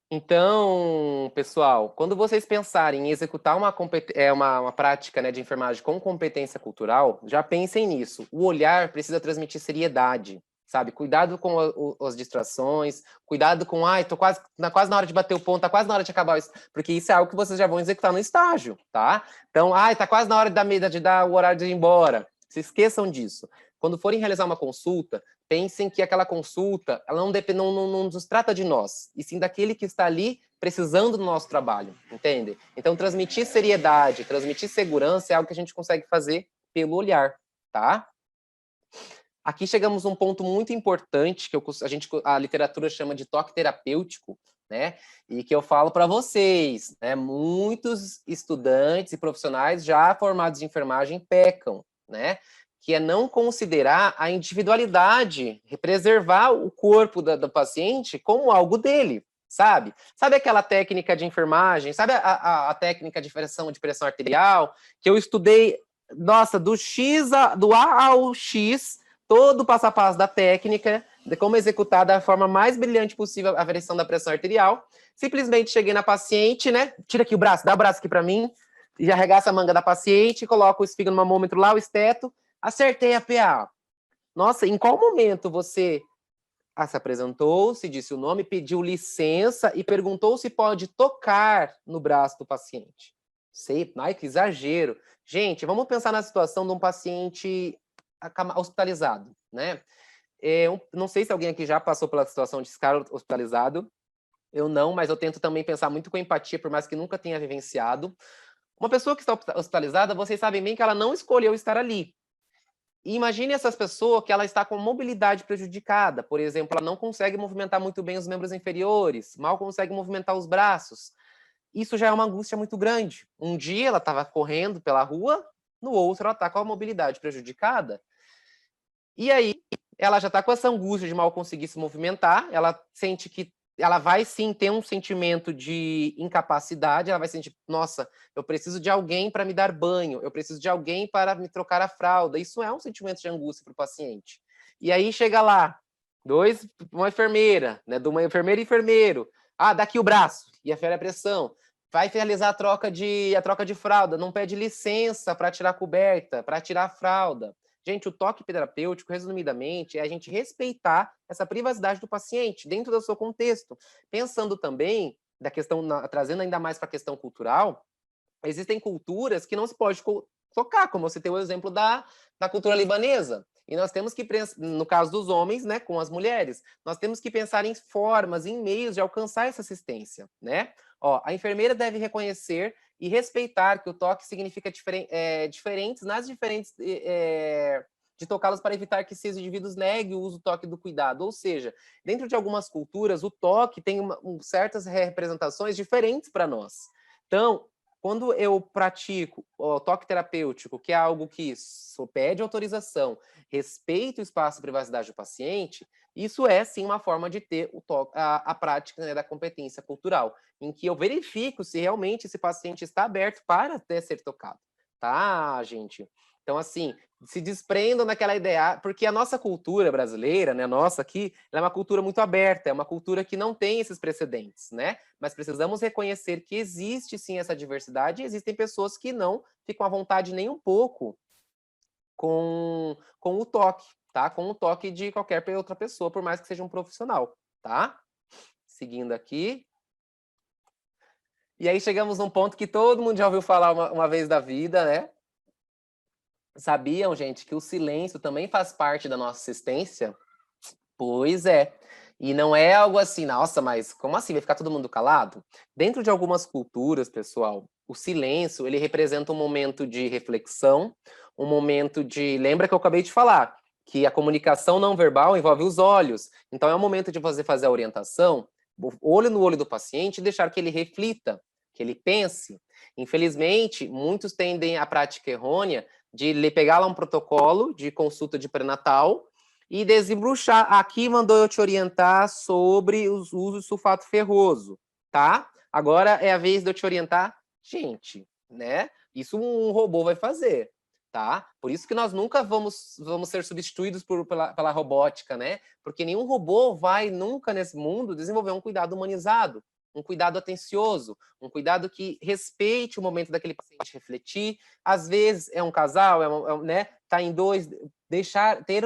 Então, pessoal, quando vocês pensarem em executar uma prática, né, de enfermagem com competência cultural, já pensem nisso. O olhar precisa transmitir seriedade, sabe? Cuidado com as distrações, cuidado com, tô quase na hora de bater o ponto, tá quase na hora de acabar isso, porque isso é algo que vocês já vão executar no estágio, tá? Então, tá quase na hora de dar o horário de ir embora. Se esqueçam disso. Quando forem realizar uma consulta, pensem que aquela consulta, ela não nos trata de nós, e sim daquele que está ali precisando do nosso trabalho, entende? Então, transmitir seriedade, transmitir segurança é algo que a gente consegue fazer pelo olhar, tá? Aqui chegamos a um ponto muito importante, que a literatura chama de toque terapêutico, né? E que eu falo para vocês, né? Muitos estudantes e profissionais já formados de enfermagem pecam, né? Que é não considerar a individualidade, preservar o corpo do paciente como algo dele, sabe? Sabe aquela técnica de enfermagem, sabe a técnica de pressão arterial, que eu estudei, nossa, do A ao X, todo o passo a passo da técnica, de como executar da forma mais brilhante possível a variação da pressão arterial. Simplesmente cheguei na paciente, né? Tira aqui o braço, dá o braço aqui para mim, e arregaça a manga da paciente, coloco o esfigmonomômetro lá, o esteto, acertei a PA. Nossa, em qual momento você se apresentou, se disse o nome, pediu licença e perguntou se pode tocar no braço do paciente? Sei, ai, que exagero. Gente, vamos pensar na situação de um paciente hospitalizado, né? Não sei se alguém aqui já passou pela situação de estar hospitalizado. Eu não, mas eu tento também pensar muito com empatia, por mais que nunca tenha vivenciado. Uma pessoa que está hospitalizada, vocês sabem bem que ela não escolheu estar ali. E imagine essas pessoas que ela está com mobilidade prejudicada. Por exemplo, ela não consegue movimentar muito bem os membros inferiores, mal consegue movimentar os braços. Isso já é uma angústia muito grande. Um dia ela estava correndo pela rua, no outro ela está com a mobilidade prejudicada. E aí, ela já está com essa angústia de mal conseguir se movimentar, ela sente que ela vai sim ter um sentimento de incapacidade, ela vai sentir, nossa, eu preciso de alguém para me dar banho, eu preciso de alguém para me trocar a fralda. Isso é um sentimento de angústia para o paciente. E aí chega lá, uma enfermeira, né, de uma enfermeira e enfermeiro. Dá aqui o braço, e afere a pressão. Vai realizar a troca de fralda, não pede licença para tirar a coberta, para tirar a fralda. Gente, o toque terapêutico, resumidamente, é a gente respeitar essa privacidade do paciente dentro do seu contexto. Pensando também da questão, trazendo ainda mais para a questão cultural, existem culturas que não se pode tocar, como você tem o exemplo da cultura libanesa. E nós temos que, no caso dos homens, né, com as mulheres, nós temos que pensar em formas, em meios de alcançar essa assistência, né? A enfermeira deve reconhecer e respeitar que o toque significa diferentes nas diferentes de tocá-los para evitar que esses indivíduos neguem o uso do toque do cuidado. Ou seja, dentro de algumas culturas, o toque tem certas representações diferentes para nós. Então, quando eu pratico o toque terapêutico, que é algo que pede autorização, respeita o espaço e privacidade do paciente, isso é, sim, uma forma de ter o toque, a prática, né, da competência cultural, em que eu verifico se realmente esse paciente está aberto para até ser tocado. Tá, gente? Então, assim, se desprendam daquela ideia, porque a nossa cultura brasileira, né, nossa aqui, ela é uma cultura muito aberta, é uma cultura que não tem esses precedentes, né? Mas precisamos reconhecer que existe sim essa diversidade e existem pessoas que não ficam à vontade nem um pouco com o toque, tá? Com o toque de qualquer outra pessoa, por mais que seja um profissional, tá? Seguindo aqui. E aí chegamos num ponto que todo mundo já ouviu falar uma vez da vida, né? Sabiam, gente, que o silêncio também faz parte da nossa existência? Pois é. E não é algo assim, nossa, mas como assim? Vai ficar todo mundo calado? Dentro de algumas culturas, pessoal, o silêncio, ele representa um momento de reflexão, um momento de... Lembra que eu acabei de falar, que a comunicação não verbal envolve os olhos. Então é o momento de você fazer a orientação, olho no olho do paciente, e deixar que ele reflita, que ele pense. Infelizmente, muitos tendem à prática errônea de pegar lá um protocolo de consulta de pré-natal e desembruxar. Aqui mandou eu te orientar sobre os usos de sulfato ferroso, tá? Agora é a vez de eu te orientar. Gente, né? Isso um robô vai fazer, tá? Por isso que nós nunca vamos ser substituídos pela robótica, né? Porque nenhum robô vai nunca nesse mundo desenvolver um cuidado humanizado, um cuidado atencioso, um cuidado que respeite o momento daquele paciente refletir. Às vezes é um casal, né? Tá em dois, ter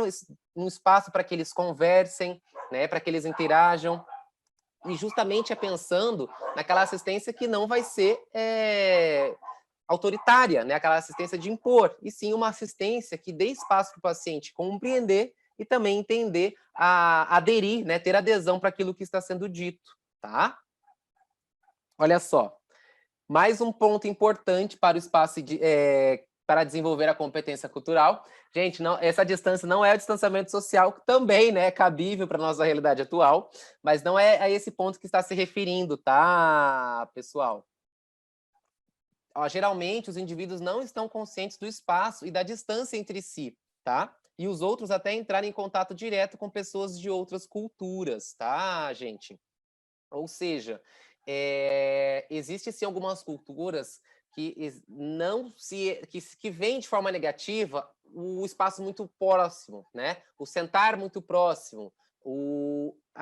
um espaço para que eles conversem, né? Para que eles interajam. E justamente é pensando naquela assistência que não vai ser autoritária, né? Aquela assistência de impor, e sim uma assistência que dê espaço para o paciente compreender e também entender, aderir, né? Ter adesão para aquilo que está sendo dito, tá? Olha só, mais um ponto importante para o espaço para desenvolver a competência cultural. Gente, não, essa distância não é o distanciamento social, que também, né, é cabível para a nossa realidade atual, mas não é a esse ponto que está se referindo, tá, pessoal? Ó, geralmente, os indivíduos não estão conscientes do espaço e da distância entre si, tá? E os outros até entrarem em contato direto com pessoas de outras culturas, tá, gente? Ou seja, existe sim algumas culturas que não que veem de forma negativa o espaço muito próximo, né? O sentar muito próximo,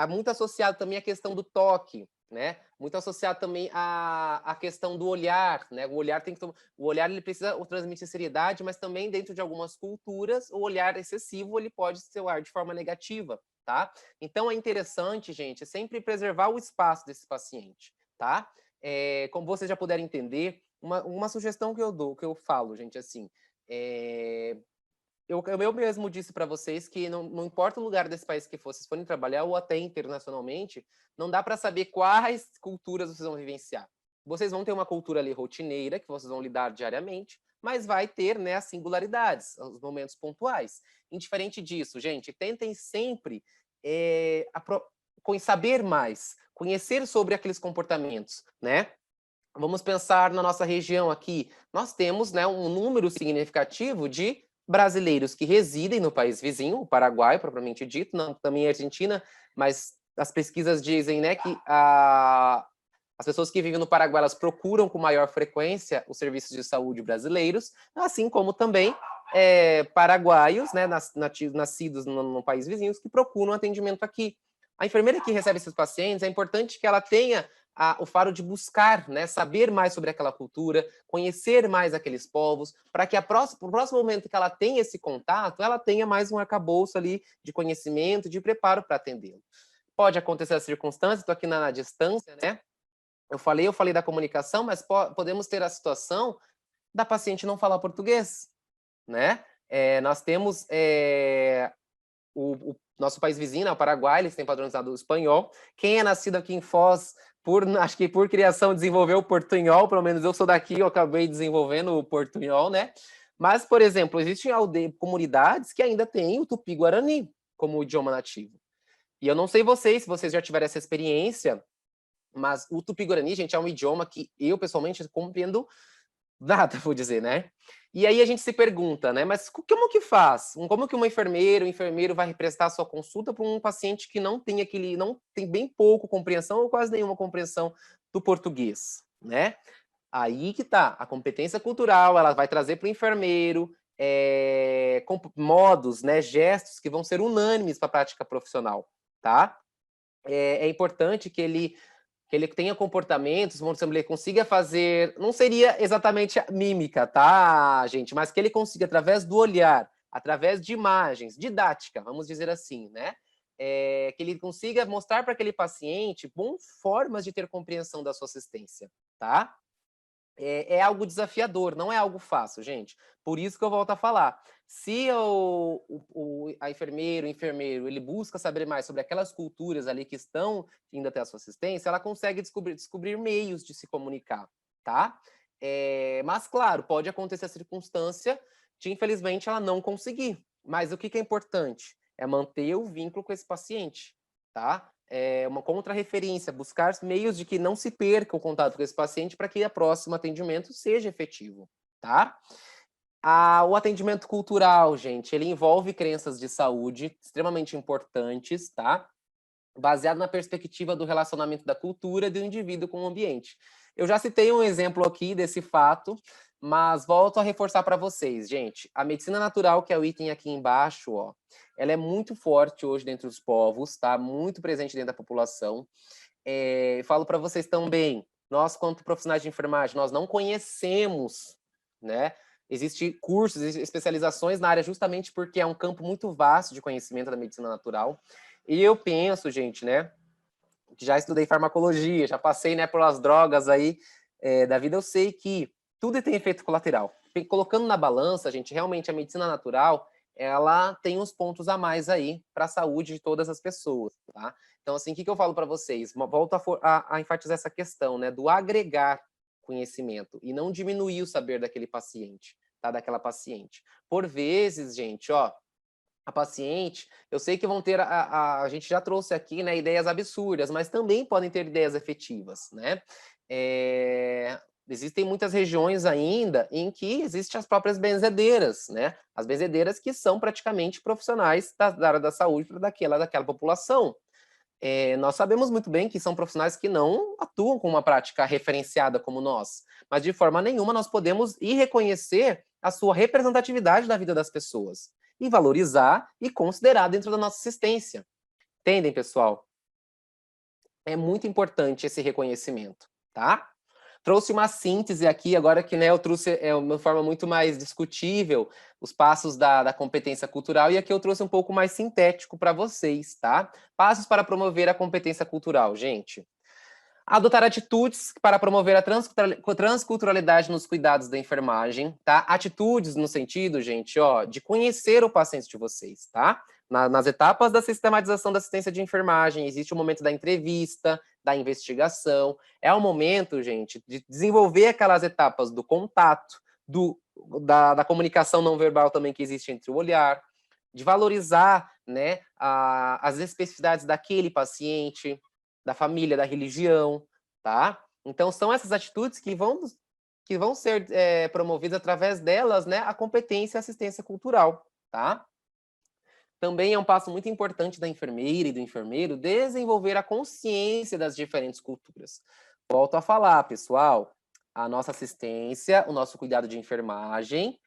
muito associado também à questão do toque, né? Muito associado também à questão do olhar, né? O olhar ele precisa transmitir seriedade, mas também dentro de algumas culturas o olhar excessivo ele pode soar de forma negativa, tá? Então é interessante, gente, sempre preservar o espaço desse paciente, tá? Como vocês já puderam entender, uma sugestão que eu dou, que eu falo, gente, assim, eu mesmo disse para vocês que não importa o lugar desse país que vocês forem trabalhar, ou até internacionalmente, não dá para saber quais culturas vocês vão vivenciar. Vocês vão ter uma cultura ali rotineira, que vocês vão lidar diariamente, mas vai ter, né, as singularidades, os momentos pontuais. Indiferente disso, gente, tentem sempre saber mais, conhecer sobre aqueles comportamentos, né? Vamos pensar na nossa região aqui. Nós temos, né, um número significativo de brasileiros que residem no país vizinho, o Paraguai, propriamente dito, não, também a Argentina, mas as pesquisas dizem, né, que as pessoas que vivem no Paraguai, elas procuram com maior frequência os serviços de saúde brasileiros, assim como também paraguaios, né, nascidos no país vizinho, que procuram atendimento aqui. A enfermeira que recebe esses pacientes, é importante que ela tenha o faro de buscar, né, saber mais sobre aquela cultura, conhecer mais aqueles povos, para que o próximo momento que ela tenha esse contato, ela tenha mais um arcabouço ali de conhecimento, de preparo para atendê-lo. Pode acontecer as circunstâncias, estou aqui na distância, né? Eu falei da comunicação, mas podemos ter a situação da paciente não falar português, né? Nós temos o nosso país vizinho, né, o Paraguai, eles têm padronizado o espanhol. Quem é nascido aqui em Foz, acho que por criação desenvolveu o portunhol, pelo menos eu sou daqui, eu acabei desenvolvendo o portunhol, né? Mas, por exemplo, existem comunidades que ainda têm o Tupi-Guarani como idioma nativo. E eu não sei vocês, se vocês já tiveram essa experiência, mas o Tupi-Guarani, gente, é um idioma que eu, pessoalmente, compreendo nada, vou dizer, né? E aí a gente se pergunta, né? Mas como que faz? Como que uma enfermeira, um enfermeiro vai prestar a sua consulta para um paciente que não tem não tem bem pouco compreensão ou quase nenhuma compreensão do português, né? Aí que tá, a competência cultural, ela vai trazer para o enfermeiro modos, né, gestos que vão ser unânimes para a prática profissional, tá? É importante que ele tenha comportamentos, vamos dizer, ele consiga fazer, não seria exatamente a mímica, tá, gente? Mas que ele consiga, através do olhar, através de imagens, didática, vamos dizer assim, né? Que ele consiga mostrar para aquele paciente formas de ter compreensão da sua assistência, tá? É algo desafiador, não é algo fácil, gente. Por isso que eu volto a falar. Se a enfermeiro, o enfermeiro, ele busca saber mais sobre aquelas culturas ali que estão indo até a sua assistência, ela consegue descobrir meios de se comunicar, tá? Mas, claro, pode acontecer a circunstância de, infelizmente, ela não conseguir. Mas o que é importante? É manter o vínculo com esse paciente, tá? Uma contra-referência, buscar meios de que não se perca o contato com esse paciente para que o próximo atendimento seja efetivo, tá? O atendimento cultural, gente, ele envolve crenças de saúde extremamente importantes, tá? Baseado na perspectiva do relacionamento da cultura do indivíduo com o ambiente. Eu já citei um exemplo aqui desse fato, mas volto a reforçar para vocês, gente. A medicina natural, que é o item aqui embaixo, ó, ela é muito forte hoje dentro dos povos, tá? Muito presente dentro da população. Falo para vocês também, nós, quanto profissionais de enfermagem, nós não conhecemos, né? Existem cursos, especializações na área justamente porque é um campo muito vasto de conhecimento da medicina natural. E eu penso, gente, né, que já estudei farmacologia, já passei, né, pelas drogas aí da vida, eu sei que tudo tem efeito colateral. Colocando na balança, gente, realmente a medicina natural, ela tem uns pontos a mais aí para a saúde de todas as pessoas, tá? Então, assim, o que eu falo para vocês? Volto a enfatizar essa questão, né, do agregar conhecimento e não diminuir o saber daquele paciente, tá? Daquela paciente. Por vezes, gente, ó, a paciente, eu sei que vão ter, a gente já trouxe aqui, né, ideias absurdas, mas também podem ter ideias efetivas, né? Existem muitas regiões ainda em que existem as próprias benzedeiras, né? As benzedeiras que são praticamente profissionais da área da saúde para daquela população. Nós sabemos muito bem que são profissionais que não atuam com uma prática referenciada como nós, mas de forma nenhuma nós podemos ir reconhecer a sua representatividade na vida das pessoas e valorizar e considerar dentro da nossa assistência. Entendem, pessoal? É muito importante esse reconhecimento, tá? Trouxe uma síntese aqui, agora que, né, eu trouxe uma forma muito mais discutível os passos da competência cultural, e aqui eu trouxe um pouco mais sintético para vocês, tá? Passos para promover a competência cultural, gente. Adotar atitudes para promover a transculturalidade nos cuidados da enfermagem, tá? Atitudes no sentido, gente, ó, de conhecer o paciente de vocês, tá? Nas etapas da sistematização da assistência de enfermagem, existe o momento da entrevista, da investigação. É o momento, gente, de desenvolver aquelas etapas do contato, da comunicação não verbal também que existe entre o olhar, de valorizar, né, as especificidades daquele paciente, da família, da religião, tá? Então, são essas atitudes que vão ser promovidas através delas, né, a competência e assistência cultural, tá? Também é um passo muito importante da enfermeira e do enfermeiro desenvolver a consciência das diferentes culturas. Volto a falar, pessoal, a nossa assistência, o nosso cuidado de enfermagem,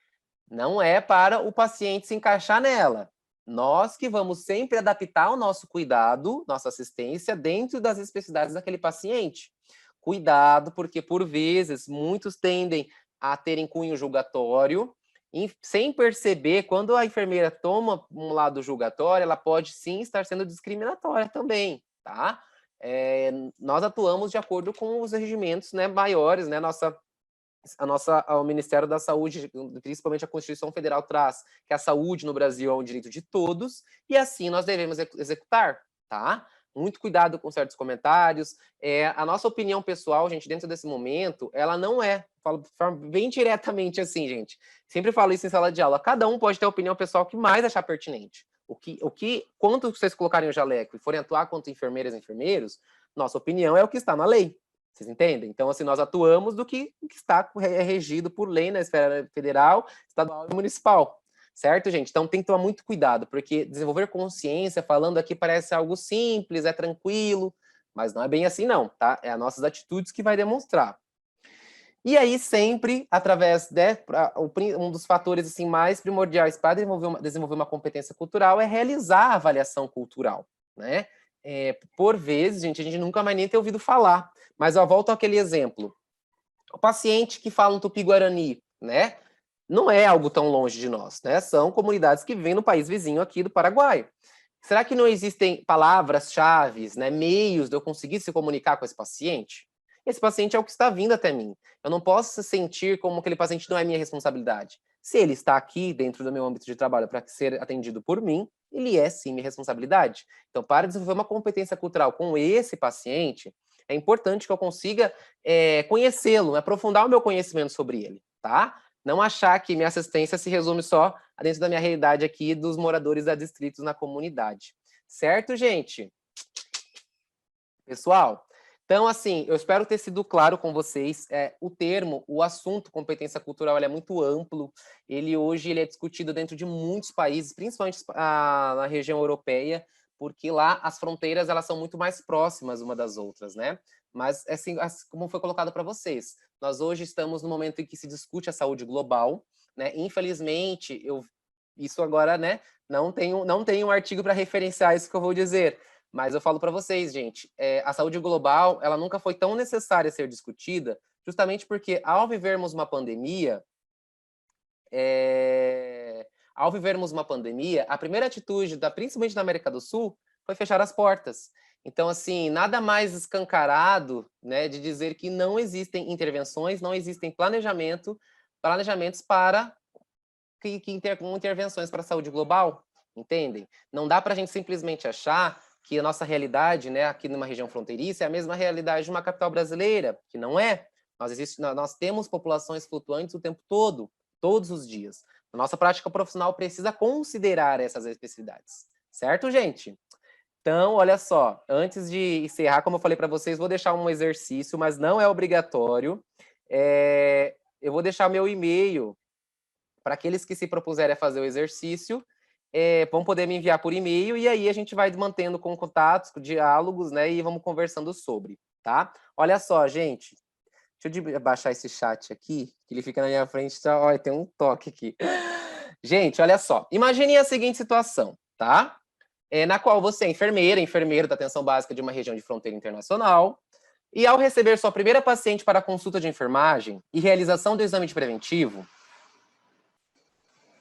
não é para o paciente se encaixar nela. Nós que vamos sempre adaptar o nosso cuidado, nossa assistência, dentro das especificidades daquele paciente. Cuidado, porque por vezes muitos tendem a terem cunho julgatório, e sem perceber, quando a enfermeira toma um lado julgatório, ela pode sim estar sendo discriminatória também, tá? Nós atuamos de acordo com os regimentos, né, maiores, né, o Ministério da Saúde, principalmente a Constituição Federal, traz que a saúde no Brasil é um direito de todos, e assim nós devemos executar, tá? Muito cuidado com certos comentários. A nossa opinião pessoal, gente, dentro desse momento, ela não falo de forma bem diretamente assim, gente. Sempre falo isso em sala de aula. Cada um pode ter a opinião pessoal que mais achar pertinente. Quanto vocês colocarem o jaleco e forem atuar contra enfermeiras e enfermeiros, nossa opinião é o que está na lei. Vocês entendem? Então, assim, nós atuamos do que está regido por lei na esfera federal, estadual e municipal. Certo, gente? Então tem que tomar muito cuidado, porque desenvolver consciência, falando aqui, parece algo simples, é tranquilo, mas não é bem assim não, tá? É as nossas atitudes que vai demonstrar. E aí sempre, através um dos fatores assim, mais primordiais para desenvolver uma competência cultural é realizar a avaliação cultural, né? Por vezes, gente, a gente nunca mais nem ter ouvido falar, mas eu volto àquele exemplo. O paciente que fala um tupi-guarani, né? Não é algo tão longe de nós, né? São comunidades que vivem no país vizinho aqui do Paraguai. Será que não existem palavras-chave, né, meios de eu conseguir se comunicar com esse paciente? Esse paciente é o que está vindo até mim. Eu não posso sentir como aquele paciente não é minha responsabilidade. Se ele está aqui dentro do meu âmbito de trabalho para ser atendido por mim, ele é sim minha responsabilidade. Então, para desenvolver uma competência cultural com esse paciente, é importante que eu consiga conhecê-lo, aprofundar o meu conhecimento sobre ele, tá? Não achar que minha assistência se resume só dentro da minha realidade aqui dos moradores da distritos na comunidade. Certo, gente? Pessoal, então, assim, eu espero ter sido claro com vocês. O assunto competência cultural, ele é muito amplo. Hoje ele é discutido dentro de muitos países, principalmente na região europeia, porque lá as fronteiras elas são muito mais próximas uma das outras, né? Mas, assim como foi colocado para vocês, nós hoje estamos no momento em que se discute a saúde global, né? Infelizmente, isso agora, né? Não tenho um artigo para referenciar isso que eu vou dizer, mas eu falo para vocês, gente, a saúde global, ela nunca foi tão necessária ser discutida, justamente porque ao vivermos uma pandemia, a primeira atitude, principalmente da América do Sul, foi fechar as portas. Então, assim, nada mais escancarado, né, de dizer que não existem intervenções, não existem planejamentos para com intervenções para a saúde global, entendem? Não dá para a gente simplesmente achar que a nossa realidade, né, aqui numa região fronteiriça, é a mesma realidade de uma capital brasileira, que não é. Nós temos populações flutuantes o tempo todo, todos os dias. A nossa prática profissional precisa considerar essas especificidades. Certo, gente? Então, olha só, antes de encerrar, como eu falei para vocês, vou deixar um exercício, mas não é obrigatório. Eu vou deixar meu e-mail para aqueles que se propuserem a fazer o exercício, vão poder me enviar por e-mail e aí a gente vai mantendo com contatos, com diálogos, né? E vamos conversando sobre, tá? Olha só, gente. Deixa eu baixar esse chat aqui, que ele fica na minha frente. Tá? Olha, tem um toque aqui. Gente, olha só. Imagine a seguinte situação, tá? Na qual você é enfermeiro da atenção básica de uma região de fronteira internacional, e ao receber sua primeira paciente para a consulta de enfermagem e realização do exame de preventivo,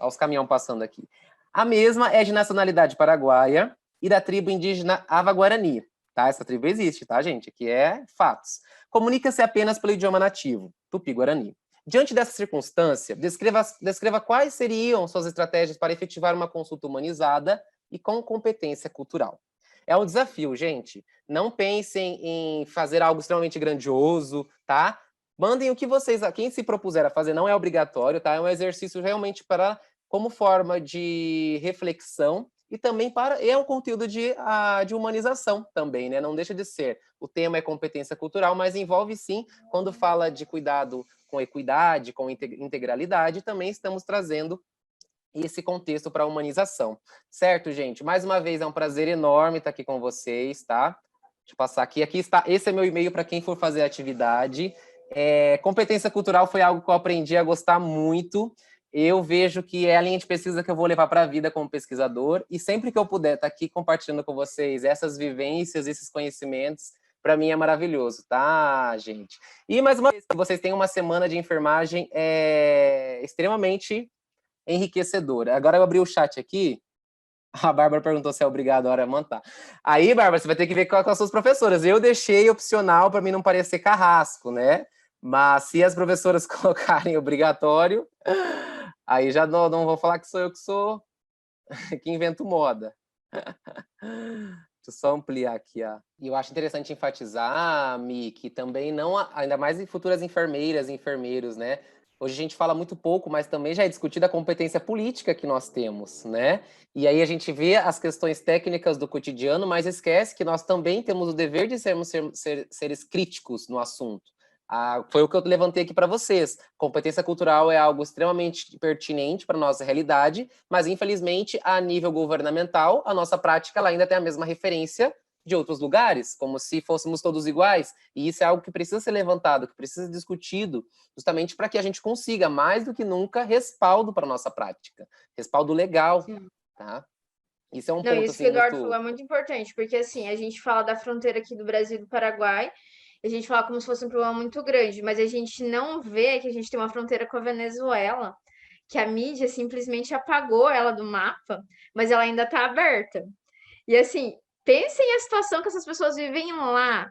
olha os caminhão passando aqui. A mesma é de nacionalidade paraguaia e da tribo indígena Ava-Guarani. Tá? Essa tribo existe, tá, gente? Aqui é fatos. Comunica-se apenas pelo idioma nativo, Tupi-Guarani. Diante dessa circunstância, descreva quais seriam suas estratégias para efetivar uma consulta humanizada e com competência cultural. É um desafio, gente. Não pensem em fazer algo extremamente grandioso, tá? Mandem o que quem se propuser a fazer, não é obrigatório, tá? É um exercício realmente como forma de reflexão e também é um conteúdo de humanização também, né? Não deixa de ser. O tema é competência cultural, mas envolve sim, quando fala de cuidado com equidade, com integralidade, também estamos trazendo esse contexto para a humanização. Certo, gente? Mais uma vez, é um prazer enorme estar aqui com vocês, tá? Deixa eu passar aqui. Aqui está, esse é meu e-mail para quem for fazer a atividade. Competência cultural foi algo que eu aprendi a gostar muito. Eu vejo que é a linha de pesquisa que eu vou levar para a vida como pesquisador, e sempre que eu puder estar aqui compartilhando com vocês essas vivências, esses conhecimentos, para mim é maravilhoso, tá, gente? E mais uma vez, vocês têm uma semana de enfermagem extremamente enriquecedora. Agora eu abri o chat aqui. A Bárbara perguntou se é obrigado a hora montar. Aí, Bárbara, você vai ter que ver com as suas professoras. Eu deixei opcional para mim não parecer carrasco, né? Mas se as professoras colocarem obrigatório, aí já não vou falar que sou eu que invento moda. eu só ampliar aqui. E eu acho interessante enfatizar, Mi, que também não, ainda mais em futuras enfermeiras e enfermeiros, né? Hoje a gente fala muito pouco, mas também já é discutida a competência política que nós temos, né? E aí a gente vê as questões técnicas do cotidiano, mas esquece que nós também temos o dever de sermos seres críticos no assunto. Foi o que eu levantei aqui para vocês. Competência cultural é algo extremamente pertinente para a nossa realidade, mas infelizmente, a nível governamental, a nossa prática ela ainda tem a mesma referência de outros lugares, como se fôssemos todos iguais. E isso é algo que precisa ser levantado, que precisa ser discutido, justamente para que a gente consiga, mais do que nunca, respaldo para a nossa prática. Respaldo legal, Sim. tá? Isso é um Não, ponto, isso que assim, o Eduardo muito... falou é muito importante, porque assim, a gente fala da fronteira aqui do Brasil e do Paraguai, a gente fala como se fosse um problema muito grande, mas a gente não vê que a gente tem uma fronteira com a Venezuela, que a mídia simplesmente apagou ela do mapa, mas ela ainda está aberta. E assim, pensem a situação que essas pessoas vivem lá.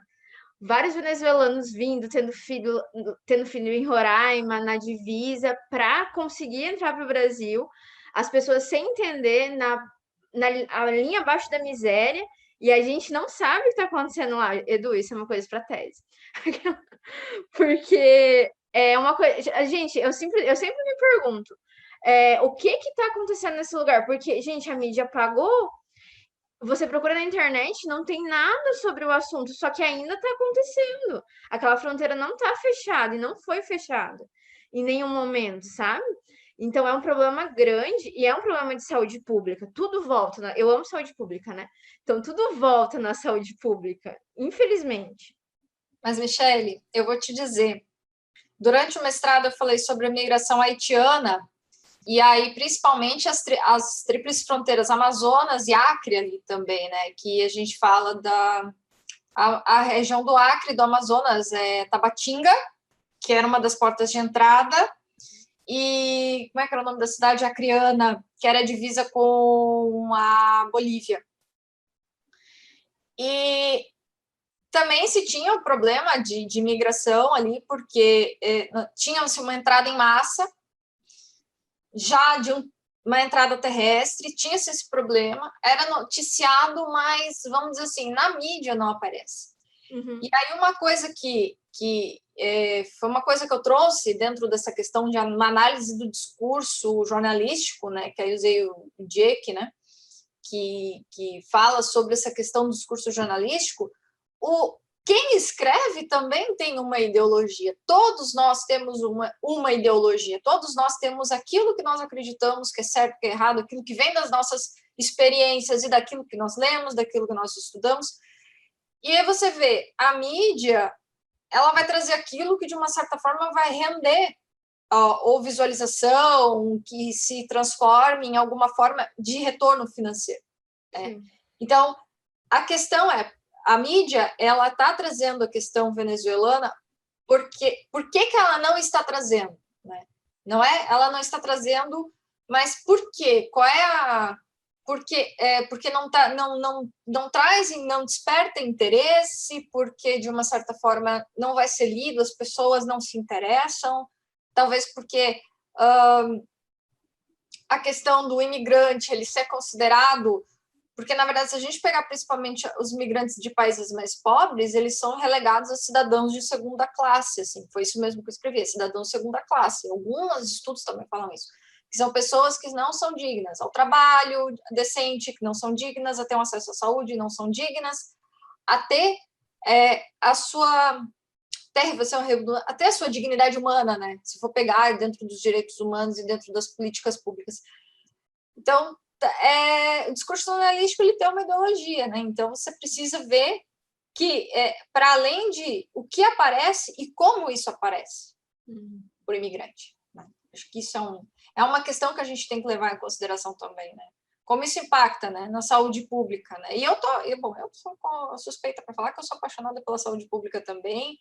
Vários venezuelanos vindo, tendo filho em Roraima, na divisa, para conseguir entrar para o Brasil. As pessoas sem entender a linha abaixo da miséria, e a gente não sabe o que está acontecendo lá. Edu, isso é uma coisa para tese. Porque é uma coisa. Gente, eu sempre me pergunto o que está acontecendo nesse lugar? Porque, gente, a mídia apagou. Você procura na internet, não tem nada sobre o assunto, só que ainda está acontecendo. Aquela fronteira não está fechada e não foi fechada em nenhum momento, sabe? Então é um problema grande e é um problema de saúde pública. Tudo volta. Eu amo saúde pública, né? Então tudo volta na saúde pública, infelizmente. Mas, Michele, eu vou te dizer, durante o mestrado eu falei sobre a migração haitiana, e aí principalmente as tríplices fronteiras Amazonas e Acre ali também, né? Que a gente fala a região do Acre, do Amazonas, Tabatinga, que era uma das portas de entrada, e como é que era o nome da cidade? Acreana, que era divisa com a Bolívia. E também se tinha o problema de migração ali, porque tinha-se uma entrada em massa, já de uma entrada terrestre, tinha-se esse problema, era noticiado, mas, vamos dizer assim, na mídia não aparece. Uhum. E aí uma coisa que foi uma coisa que eu trouxe dentro dessa questão de uma análise do discurso jornalístico, né, que aí usei o Dieck, né, que fala sobre essa questão do discurso jornalístico. Quem escreve também tem uma ideologia. Todos nós temos uma ideologia. Todos nós temos aquilo que nós acreditamos que é certo, que é errado, aquilo que vem das nossas experiências e daquilo que nós lemos, daquilo que nós estudamos. E aí você vê, a mídia, ela vai trazer aquilo que, de uma certa forma, vai render ou visualização, que se transforme em alguma forma de retorno financeiro. Né? Então, a questão a mídia, ela está trazendo a questão venezuelana, por que ela não está trazendo? Né? Não é? Ela não está trazendo, mas por quê? Qual é porque não traz e não desperta interesse, porque, de uma certa forma, não vai ser lido, as pessoas não se interessam, talvez porque a questão do imigrante, ele ser considerado... Porque, na verdade, se a gente pegar principalmente os migrantes de países mais pobres, eles são relegados a cidadãos de segunda classe, assim, foi isso mesmo que eu escrevi, cidadãos de segunda classe. Alguns estudos também falam isso, que são pessoas que não são dignas ao trabalho decente, que não são dignas a ter um acesso à saúde, não são dignas a ter a sua... até a sua dignidade humana, né? Se for pegar dentro dos direitos humanos e dentro das políticas públicas. Então, o discurso jornalístico ele tem uma ideologia, né? Então você precisa ver que para além de o que aparece e como isso aparece por imigrante, né? Acho que isso é uma questão que a gente tem que levar em consideração também, né? Como isso impacta, né, na saúde pública, né? E eu sou suspeita para falar que eu sou apaixonada pela saúde pública também.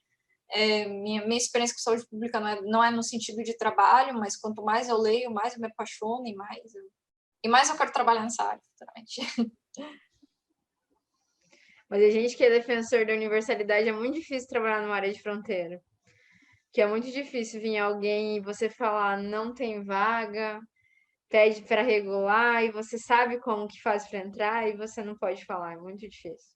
Minha experiência com saúde pública não é no sentido de trabalho, mas quanto mais eu leio, mais eu me apaixono e mais eu quero trabalhar nessa área, futuramente. Mas a gente que é defensor da universalidade, é muito difícil trabalhar numa área de fronteira. Que é muito difícil vir alguém e você falar, não tem vaga, pede para regular e você sabe como que faz para entrar e você não pode falar, é muito difícil.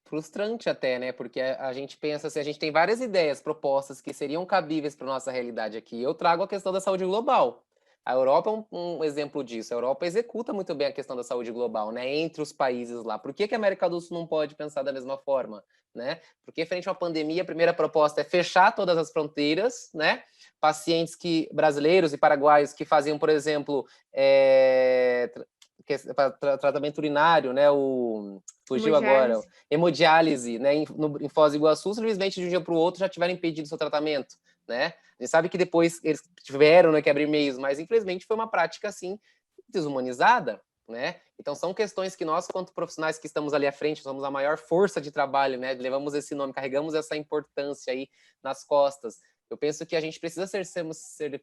Frustrante até, né? Porque a gente pensa assim, a gente tem várias ideias, propostas que seriam cabíveis para nossa realidade aqui. Eu trago a questão da saúde global. A Europa é um exemplo disso. A Europa executa muito bem a questão da saúde global, né? Entre os países lá. Por que a América do Sul não pode pensar da mesma forma, né? Porque frente a uma pandemia, a primeira proposta é fechar todas as fronteiras, né? Pacientes brasileiros e paraguaios que faziam, por exemplo, tratamento urinário, né? Fugiu agora. Hemodiálise, né? Em Foz do Iguaçu, simplesmente de um dia para o outro já tiveram impedido o seu tratamento, né? A gente sabe que depois eles tiveram, né, que abrir meios, mas infelizmente foi uma prática assim desumanizada, né? Então são questões que nós, quanto profissionais que estamos ali à frente, somos a maior força de trabalho, né? Levamos esse nome, carregamos essa importância aí nas costas. Eu penso que a gente precisa sermos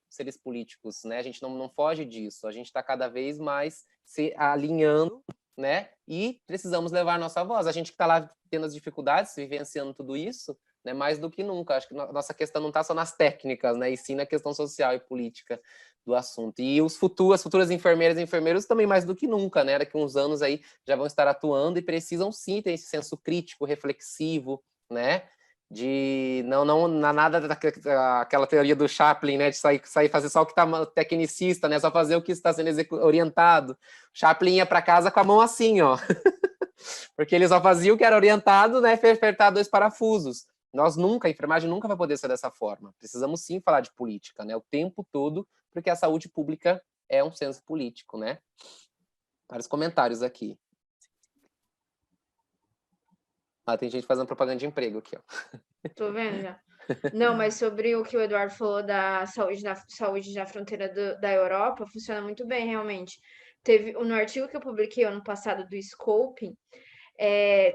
seres políticos, né? A gente não foge disso. A gente está cada vez mais se alinhando, né? E precisamos levar nossa voz. A gente que está lá tendo as dificuldades, vivenciando tudo isso, né? Mais do que nunca. Acho que nossa questão não está só nas técnicas, né? E sim na questão social e política do assunto. E as futuras enfermeiras e enfermeiros também mais do que nunca, né? Daqui uns anos aí já vão estar atuando e precisam sim ter esse senso crítico, reflexivo, né? De não nada daquela teoria do Chaplin, né, de sair fazer só o que está tecnicista, né, só fazer o que está sendo orientado. Chaplin ia para casa com a mão assim, ó, porque ele só fazia o que era orientado, né, apertar 2 parafusos. Nós nunca, a enfermagem nunca vai poder ser dessa forma. Precisamos sim falar de política, né, o tempo todo, porque a saúde pública é um senso político, né. Vários comentários aqui. Ah, tem gente fazendo propaganda de emprego aqui, ó. Tô vendo já. Não, mas sobre o que o Eduardo falou da saúde na fronteira da Europa, funciona muito bem, realmente. No artigo que eu publiquei ano passado do Scoping,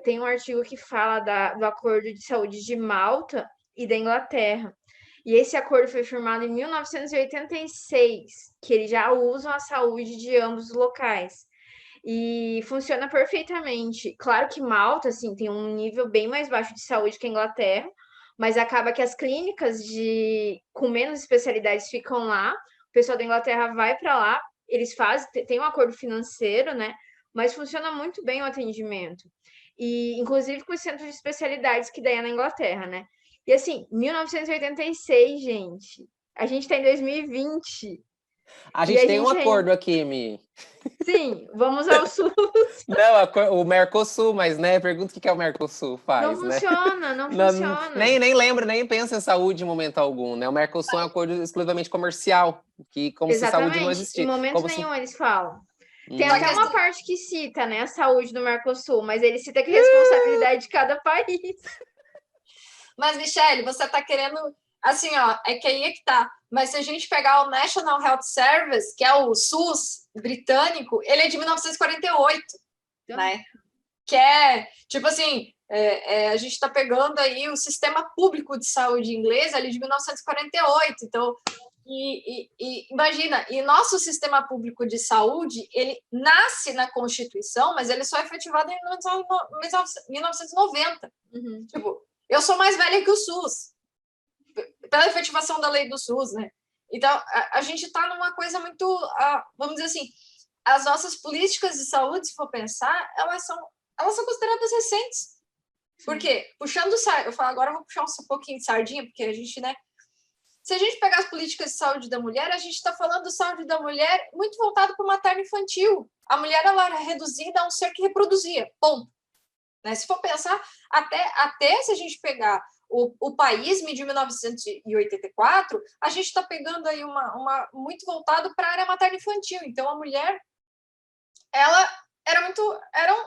tem um artigo que fala do acordo de saúde de Malta e da Inglaterra. E esse acordo foi firmado em 1986, que eles já usam a saúde de ambos os locais. E funciona perfeitamente. Claro que Malta, assim, tem um nível bem mais baixo de saúde que a Inglaterra, mas acaba que as clínicas com menos especialidades ficam lá, o pessoal da Inglaterra vai para lá, eles tem um acordo financeiro, né? Mas funciona muito bem o atendimento. E, inclusive, com os centros de especialidades que daí é na Inglaterra, né? E, assim, 1986, gente. A gente está em 2020. A gente tem um acordo aqui, Mi. Sim, vamos ao SUS. Não, o Mercosul, mas, né, pergunta o que é o Mercosul faz, Não né? funciona, não funciona. Nem lembro, nem pensa em saúde em momento algum, né? O Mercosul é um acordo exclusivamente comercial, como se saúde não existisse. Em momento nenhum eles falam. Tem Só até que uma parte que cita, né, a saúde do Mercosul, mas ele cita que é responsabilidade de cada país. Mas, Michele, você está querendo... Assim, ó, é que aí é que tá. Mas se a gente pegar o National Health Service, que é o SUS britânico, ele é de 1948, né? Que é, tipo assim, a gente está pegando aí o sistema público de saúde inglês ali de 1948. Então, imagina, e nosso sistema público de saúde, ele nasce na Constituição, mas ele só é efetivado em 1990. Uhum. Tipo, eu sou mais velha que o SUS, pela efetivação da lei do SUS, né? Então, a gente está numa coisa muito, vamos dizer assim, as nossas políticas de saúde, se for pensar, elas são consideradas recentes. Por quê? Eu falo agora, eu vou puxar um pouquinho de sardinha, porque a gente, né? Se a gente pegar as políticas de saúde da mulher, a gente está falando de saúde da mulher muito voltado para o materno-infantil. A mulher, ela era reduzida a um ser que reproduzia, ponto. Né? Se for pensar, até se a gente pegar o país de 1984, a gente está pegando aí uma muito voltado para a área materno-infantil. Então, a mulher, ela era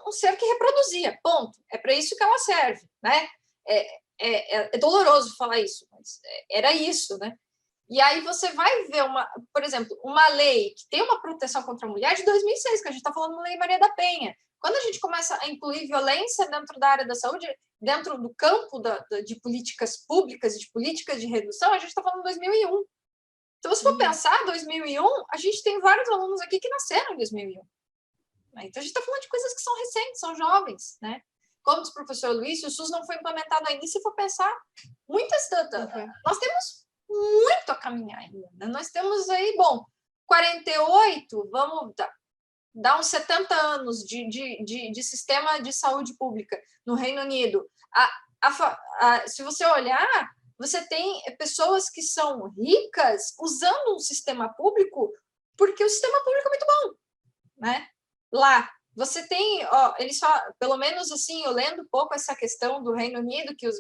um ser que reproduzia, ponto. É para isso que ela serve, né? É doloroso falar isso, mas era isso, né? E aí você vai ver, por exemplo, uma lei que tem uma proteção contra a mulher de 2006, que a gente está falando da Lei Maria da Penha. Quando a gente começa a incluir violência dentro da área da saúde, dentro do campo de políticas públicas e de políticas de redução, a gente está falando de 2001. Então, se for pensar, 2001, a gente tem vários alunos aqui que nasceram em 2001. Então, a gente está falando de coisas que são recentes, são jovens, né? Como diz o professor Luiz, o SUS não foi implementado ainda, e se for pensar, muitas tantas. Nós temos muito a caminhar ainda, né? Nós temos aí, bom, 48, vamos dar uns 70 anos de sistema de saúde pública no Reino Unido. Se você olhar, você tem pessoas que são ricas usando um sistema público porque o sistema público é muito bom, né? Lá, você tem, eles falam, pelo menos assim, eu lendo um pouco essa questão do Reino Unido, que eu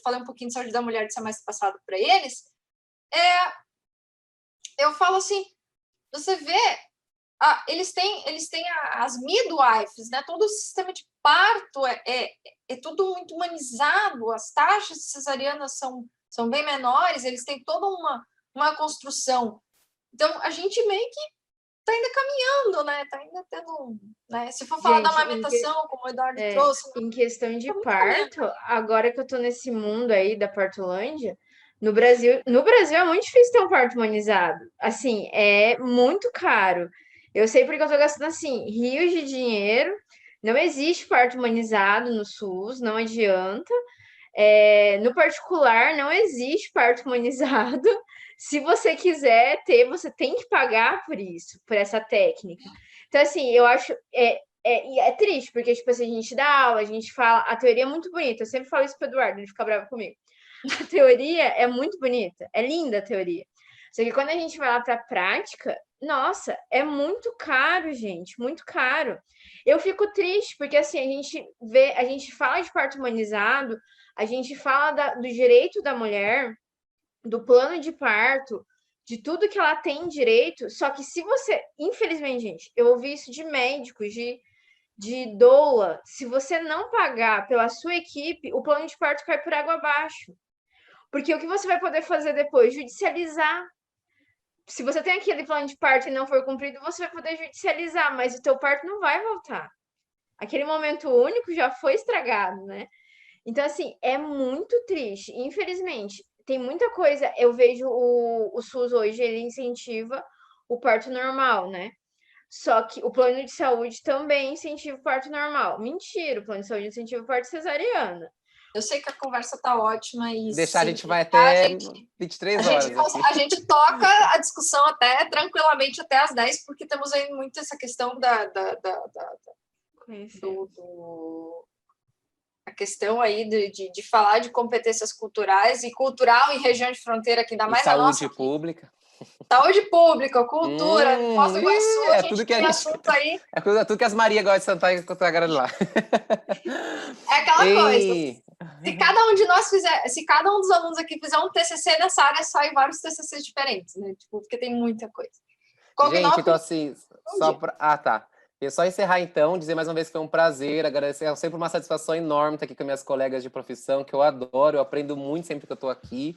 falei um pouquinho de saúde da mulher do semestre passado para eles, eu falo assim, você vê, eles têm as midwives, né? Todo o sistema de parto é tudo muito humanizado, as taxas de cesariana são bem menores, eles têm toda uma construção. Então, a gente meio que está ainda caminhando, né? Está ainda tendo... Né? Se for falar da amamentação, como o Eduardo trouxe... Em questão de parto, agora que eu estou nesse mundo aí da Partolândia, no Brasil é muito difícil ter um parto humanizado. Assim, é muito caro. Eu sei porque eu estou gastando, assim, rios de dinheiro. Não existe parto humanizado no SUS, não adianta. No particular, não existe parto humanizado. Se você quiser ter, você tem que pagar por isso, por essa técnica. Então, assim, eu acho... É triste, porque, tipo assim, a gente dá aula, a gente fala... A teoria é muito bonita. Eu sempre falo isso pro Eduardo, ele fica bravo comigo. A teoria é muito bonita, é linda a teoria. Só que quando a gente vai lá para a prática, nossa, é muito caro, gente, muito caro. Eu fico triste, porque assim, a gente fala de parto humanizado, a gente fala do direito da mulher, do plano de parto, de tudo que ela tem direito, só que se você, infelizmente, gente, eu ouvi isso de médicos, de doula, se você não pagar pela sua equipe, o plano de parto cai por água abaixo. Porque o que você vai poder fazer depois? Judicializar. Se você tem aquele plano de parto e não for cumprido, você vai poder judicializar, mas o teu parto não vai voltar. Aquele momento único já foi estragado, né? Então, assim, é muito triste. Infelizmente, tem muita coisa. Eu vejo o SUS hoje, ele incentiva o parto normal, né? Só que o plano de saúde também incentiva o parto normal. Mentira, o plano de saúde incentiva o parto cesariana. Eu sei que a conversa está ótima e deixar, a gente vai até 23 horas. A gente toca a discussão até tranquilamente até às 10, porque temos aí muito essa questão a questão aí de falar de competências culturais e cultural em região de fronteira, que ainda mais a nossa. Saúde pública. Saúde pública, cultura, Foz do Iguaçu, a gente tudo que tem assunto aí. É tudo que as Maria gostam de sentar e contar a galera lá. É aquela coisa. Se cada um de nós se cada um dos alunos aqui fizer um TCC nessa área, saem vários TCCs diferentes, né? Tipo, porque tem muita coisa. Gente, então assim, só pra... tá. Eu só encerrar então, dizer mais uma vez que foi um prazer, agradecer, é sempre uma satisfação enorme estar aqui com minhas colegas de profissão, que eu adoro, eu aprendo muito sempre que eu estou aqui.